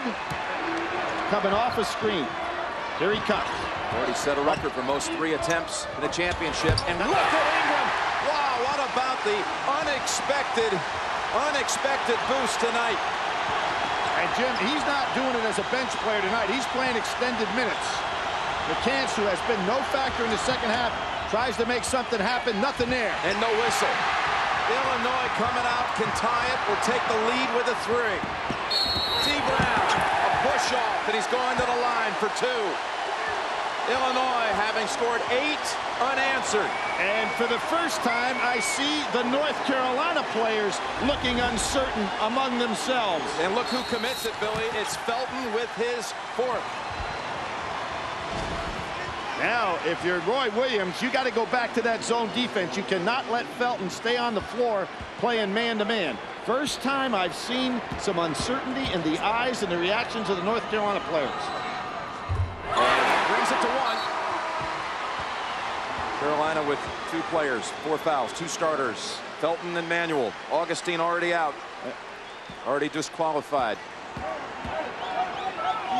coming off a screen. Here he comes. Already set a record for most 3 attempts in the championship. And look at Ingram. Wow, what about the unexpected boost tonight? And Jim, he's not doing it as a bench player tonight. He's playing extended minutes. McCants, who has been no factor in the second half, tries to make something happen. Nothing there. And no whistle. Illinois coming out, can tie it, will take the lead with a 3. T. Brown, a push off, and he's going to the line for 2. Illinois having scored 8 unanswered. And for the first time, I see the North Carolina players looking uncertain among themselves. And look who commits it, Billy. It's Felton with his 4th. Now, if you're Roy Williams, you got to go back to that zone defense. You cannot let Felton stay on the floor playing man-to-man. First time I've seen some uncertainty in the eyes and the reactions of the North Carolina players. And brings it to 1. Carolina with 2 players, 4 fouls, 2 starters. Felton and Manuel. Augustine already out. Already disqualified.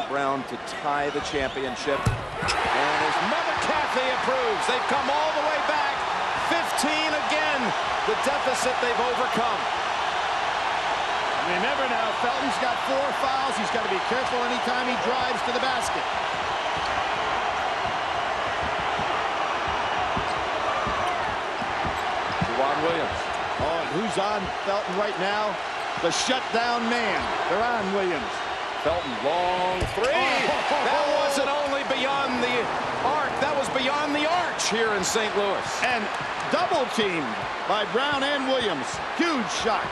Brown to tie the championship. And his mother Kathy approves. They've come all the way back. 15 again. The deficit they've overcome. Remember now, Felton's got 4 fouls. He's got to be careful anytime he drives to the basket. Juwan Williams. Oh, and who's on Felton right now? The shutdown man. They're on Williams. Felton, long 3. That wasn't only beyond the arc, that was beyond the arch here in St. Louis. And double teamed by Brown and Williams. Huge shot.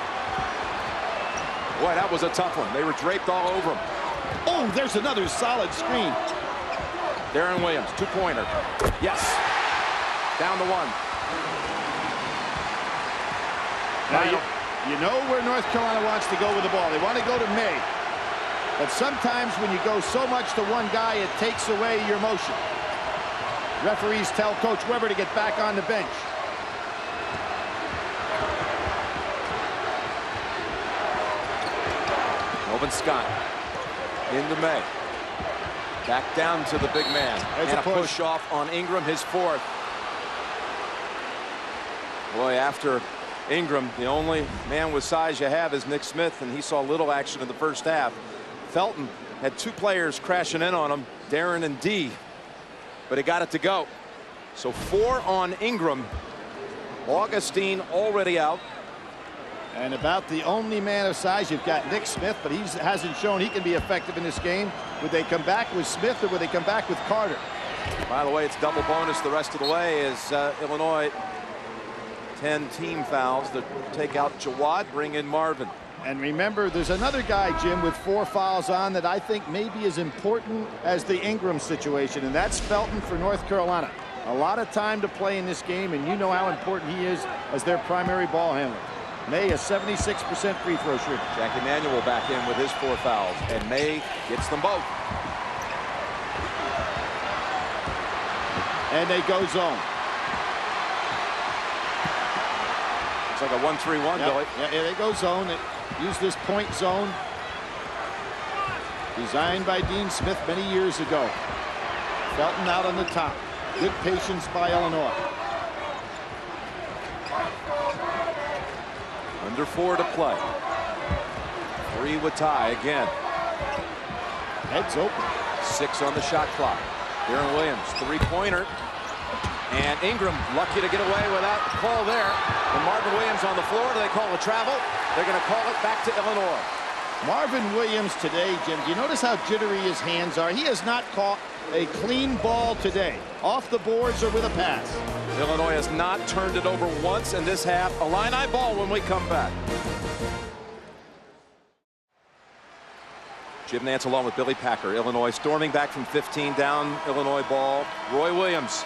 Boy, that was a tough one. They were draped all over him. Oh, there's another solid screen. Darren Williams, 2-pointer. Yes. Down to 1. Now, you know where North Carolina wants to go with the ball. They want to go to May. But sometimes when you go so much to one guy, it takes away your motion. Referees tell Coach Weber to get back on the bench. Melvin Scott into May. Back down to the big man. There's and a a push off on Ingram, his 4th. Boy, after Ingram, the only man with size you have is Nick Smith, and he saw little action in the first half. Felton had 2 players crashing in on him, Darren and D, but he got it to go. So 4 on Ingram. Augustine already out. And about the only man of size, you've got Nick Smith, but he hasn't shown he can be effective in this game. Would they come back with Smith or would they come back with Carter? By the way, it's double bonus the rest of the way as Illinois 10 team fouls to take out Jawad, bring in Marvin. And remember, there's another guy, Jim, with 4 fouls on that I think may be as important as the Ingram situation, and that's Felton for North Carolina. A lot of time to play in this game, and you know how important he is as their primary ball handler. May, a 76% free throw shooter. Jack Emanuel back in with his 4 fouls, and May gets them both. And they go zone. It's like a 1-3-1, yep. Billy. Yeah, they go zone. They use this point zone designed by Dean Smith many years ago. Felton out on the top. Good patience by Illinois. Under 4 to play. 3 with tie again. Heads open. 6 on the shot clock. Darren Williams, 3-pointer. And Ingram lucky to get away without the call there. And Marvin Williams on the floor. Do they call a travel? They're going to call it back to Illinois. Marvin Williams today, Jim, do you notice how jittery his hands are? He has not caught a clean ball today. Off the boards or with a pass. Illinois has not turned it over once in this half. Illini ball when we come back. Jim Nantz along with Billy Packer. Illinois storming back from 15 down. Illinois ball. Roy Williams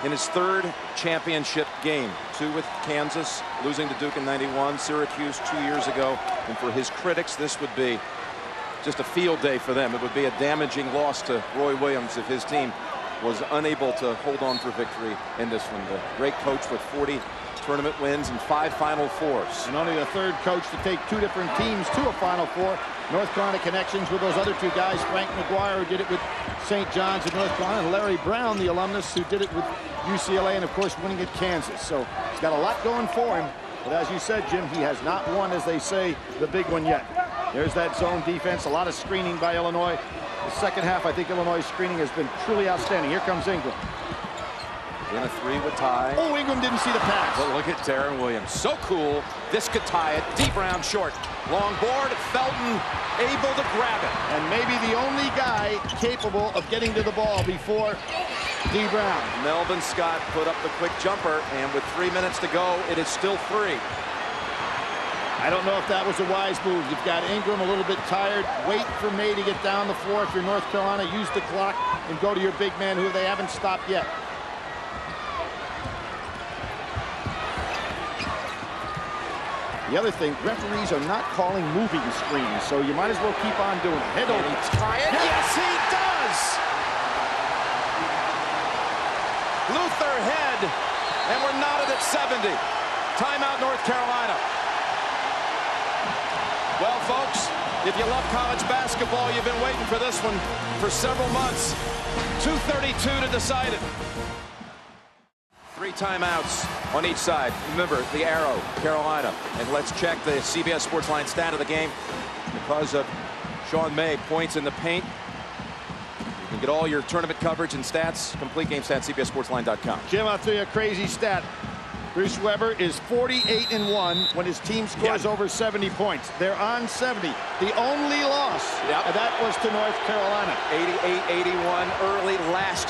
in his 3rd championship game. 2 with Kansas, losing to Duke in '91, Syracuse 2 years ago. And for his critics, this would be just a field day for them. It would be a damaging loss to Roy Williams if his team was unable to hold on for victory in this one. The great coach with 40 tournament wins and 5 Final Fours. And only the 3rd coach to take 2 different teams to a Final Four. North Carolina connections with those other 2 guys. Frank McGuire, who did it with St. John's in North Carolina, and Larry Brown, the alumnus, who did it with UCLA, and of course winning at Kansas. So he's got a lot going for him. But as you said, Jim, he has not won, as they say, the big one yet. There's that zone defense, a lot of screening by Illinois. The second half, I think Illinois' screening has been truly outstanding. Here comes Ingram. In a 3 with tie. Oh, Ingram didn't see the pass. But look at Darren Williams. So cool. This could tie it. Deep round short. Long board. Felton able to grab it. And maybe the only guy capable of getting to the ball before D. Brown. Melvin Scott put up the quick jumper, and with 3 minutes to go, it is still 3. I don't know if that was a wise move. You've got Ingram a little bit tired. Wait for May to get down the floor. If you're North Carolina, use the clock and go to your big man who they haven't stopped yet. The other thing, referees are not calling moving screens, so you might as well keep on doing it. Head over. Try it. Yes, he does! Luther head, and we're knotted at 70. Timeout, North Carolina. Well, folks, if you love college basketball, you've been waiting for this one for several months. 2:32 to decide it. 3 timeouts on each side. Remember, the arrow, Carolina. And let's check the CBS Sports Line stat of the game. Because of Sean May, points in the paint. You can get all your tournament coverage and stats. Complete game stats, CBSSportsLine.com. Jim, I'll throw you a crazy stat. Bruce Weber is 48-1 when his team scores over 70 points. They're on 70. The only loss, and that was to North Carolina. 88-81 early last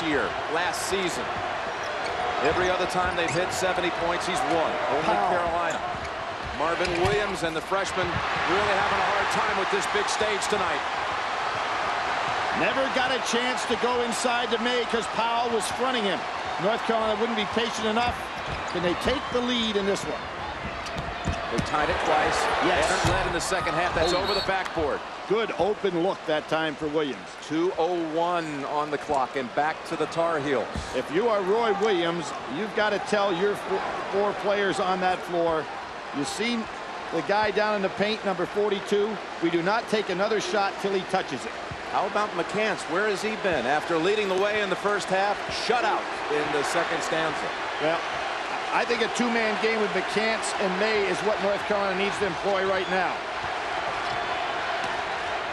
season. Every other time they've hit 70 points, he's won. Only Carolina. Marvin Williams and the freshman really having a hard time with this big stage tonight. Never got a chance to go inside to May because Powell was fronting him. North Carolina wouldn't be patient enough. Can they take the lead in this one? They tied it twice. Yes. Haven't led in the second half. That's over the backboard. Good open look that time for Williams. 2:01 on the clock and back to the Tar Heels. If you are Roy Williams, you've got to tell your 4 players on that floor, you see the guy down in the paint, number 42, we do not take another shot till he touches it. How about McCants? Where has he been? After leading the way in the first half, shutout in the second stanza. Well, I think a 2-man game with McCants and May is what North Carolina needs to employ right now.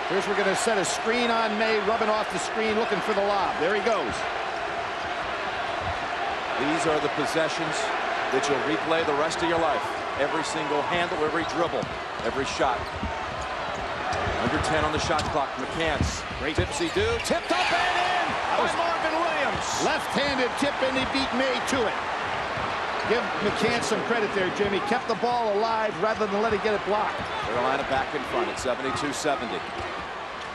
Here's we're going to set a screen on May, rubbing off the screen, looking for the lob. There he goes. These are the possessions that you'll replay the rest of your life. Every single handle, every dribble, every shot. Under 10 on the shot clock. McCants. Great tipsy-do. Tipped up and in by Marvin Williams. Left-handed tip, and he beat May to it. Give McCants some credit there, Jimmy. Kept the ball alive rather than let it get it blocked. Carolina back in front at 72-70.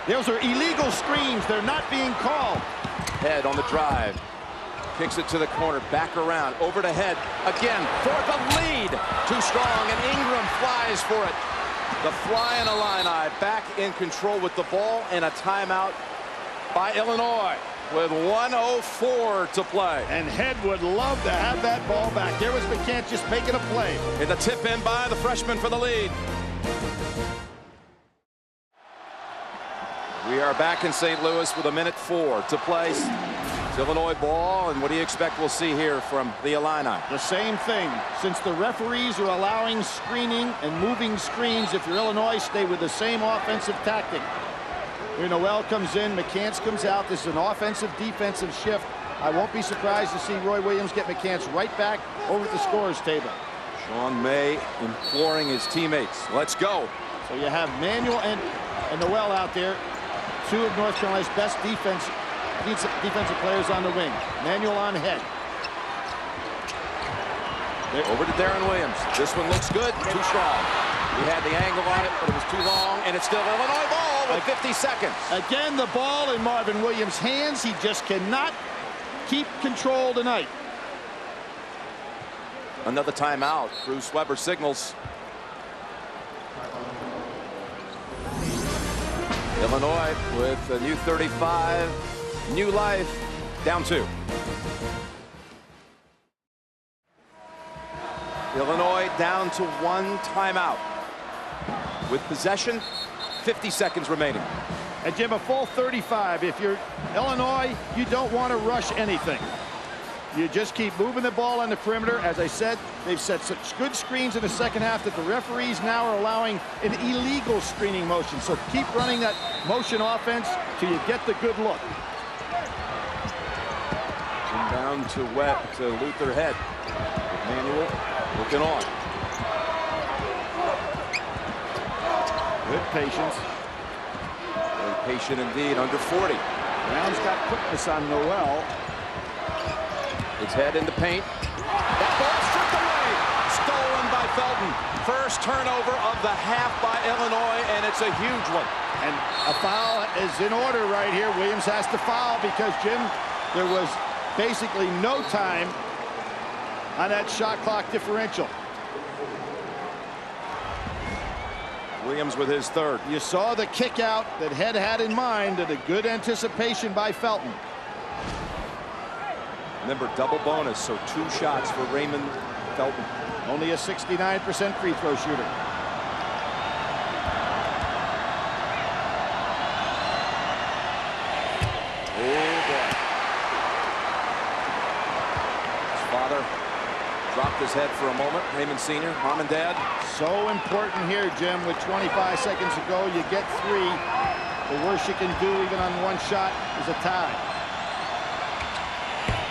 Those are illegal screens. They're not being called. Head on the drive. Kicks it to the corner. Back around. Over to Head. Again for the lead. Too strong, and Ingram flies for it. The Flying Illini back in control with the ball, and a timeout by Illinois with 1:04 to play. And Head would love to have that ball back. There was McCants just making a play. And the tip in by the freshman for the lead. We are back in St. Louis with 1:04 to play. It's Illinois ball, and what do you expect we'll see here from the Illini? The same thing. Since the referees are allowing screening and moving screens, if you're Illinois, stay with the same offensive tactic. Here Noel comes in, McCants comes out. This is an offensive-defensive shift. I won't be surprised to see Roy Williams get McCants right back over at the scorer's table. Sean May imploring his teammates. Let's go. So you have Manuel and Noel out there. 2 of North Carolina's best defensive players on the wing. Manuel on Head. Over to Darren Williams. This one looks good. Too strong. He had the angle on it, but it was too long, and it's still Illinois ball with 50 seconds. Again, the ball in Marvin Williams' hands. He just cannot keep control tonight. Another timeout. Bruce Weber signals. Illinois with a new 35, new life, down 2. Illinois down to 1 timeout. With possession, 50 seconds remaining. And Jim, a full 35. If you're Illinois, you don't want to rush anything. You just keep moving the ball on the perimeter. As I said, they've set such good screens in the second half that the referees now are allowing an illegal screening motion. So keep running that motion offense till you get the good look. And down to Luther Head. Manuel looking on. Good patience. Very patient indeed, under 40. Brown's got quickness on Noel. His head in the paint. That ball stripped away. Stolen by Felton. First turnover of the half by Illinois, and it's a huge one. And a foul is in order right here. Williams has to foul because, Jim, there was basically no time on that shot clock differential. Williams with his third. You saw the kick out that Head had in mind, and a good anticipation by Felton. Remember, double bonus, so 2 shots for Raymond Felton. Only a 69% free throw shooter. Oh, boy. His father dropped his head for a moment. Raymond Sr., mom and dad. So important here, Jim. With 25 seconds to go, you get 3. The worst you can do, even on 1 shot, is a tie.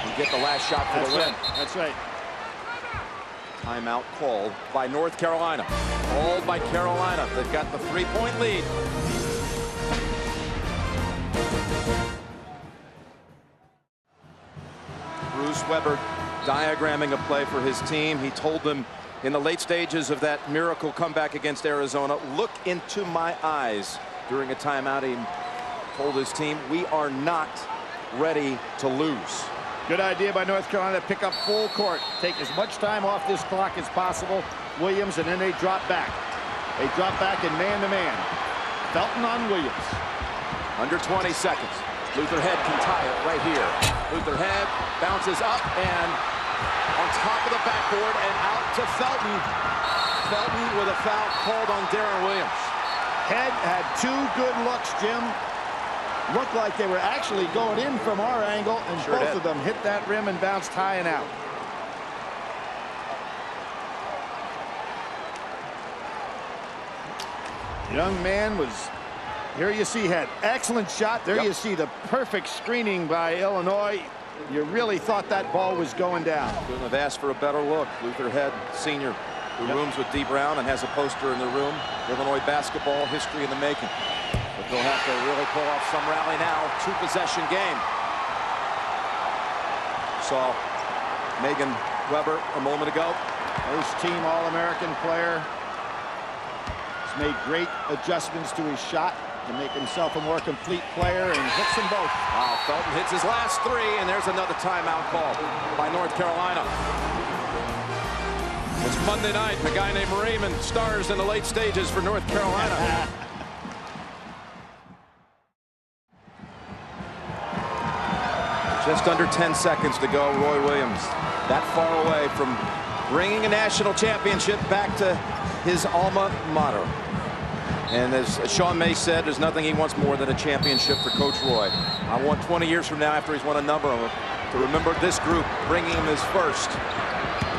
You get the last shot for the win. That's right. Timeout called by North Carolina. Called by Carolina. They've got the 3-point lead. Bruce Weber diagramming a play for his team. He told them in the late stages of that miracle comeback against Arizona, look into my eyes. During a timeout, he told his team, we are not ready to lose. Good idea by North Carolina to pick up full court. Take as much time off this clock as possible. Williams, and then they drop back. They drop back in man-to-man. Felton on Williams. Under 20 seconds. Luther Head can tie it right here. Luther Head bounces up and on top of the backboard and out to Felton. Felton with a foul called on Darren Williams. Head had 2 good looks, Jim. Looked like they were actually going in from our angle, and both of them hit that rim and bounced high and out. Young man was, here you see Head. Excellent shot. There you see the perfect screening by Illinois. You really thought that ball was going down. Couldn't have asked for a better look. Luther Head, senior, who rooms with Dee Brown and has a poster in the room. Illinois basketball history in the making. But they'll have to really pull off some rally now. 2-possession game. Saw Megan Weber a moment ago. First team All-American player. He's made great adjustments to his shot to make himself a more complete player, and hits them both. Wow, Felton hits his last 3, and there's another timeout call by North Carolina. It's Monday night. A guy named Raymond stars in the late stages for North Carolina. Just under 10 seconds to go. Roy Williams, that far away from bringing a national championship back to his alma mater. And as Sean May said, there's nothing he wants more than a championship for Coach Roy. I want 20 years from now, after he's won a number of them, to remember this group bringing him his first.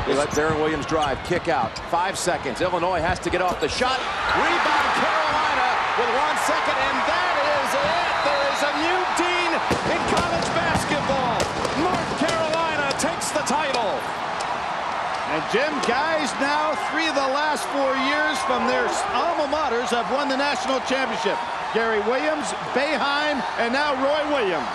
They let Darren Williams drive, kick out. 5 seconds. Illinois has to get off the shot. Rebound Carolina with 1 second, and that is it. There is a new dean in college basketball. North Carolina takes the title. And Jim, guys now 3 of the last 4 years from their alma maters have won the national championship. Gary Williams, Boeheim, and now Roy Williams.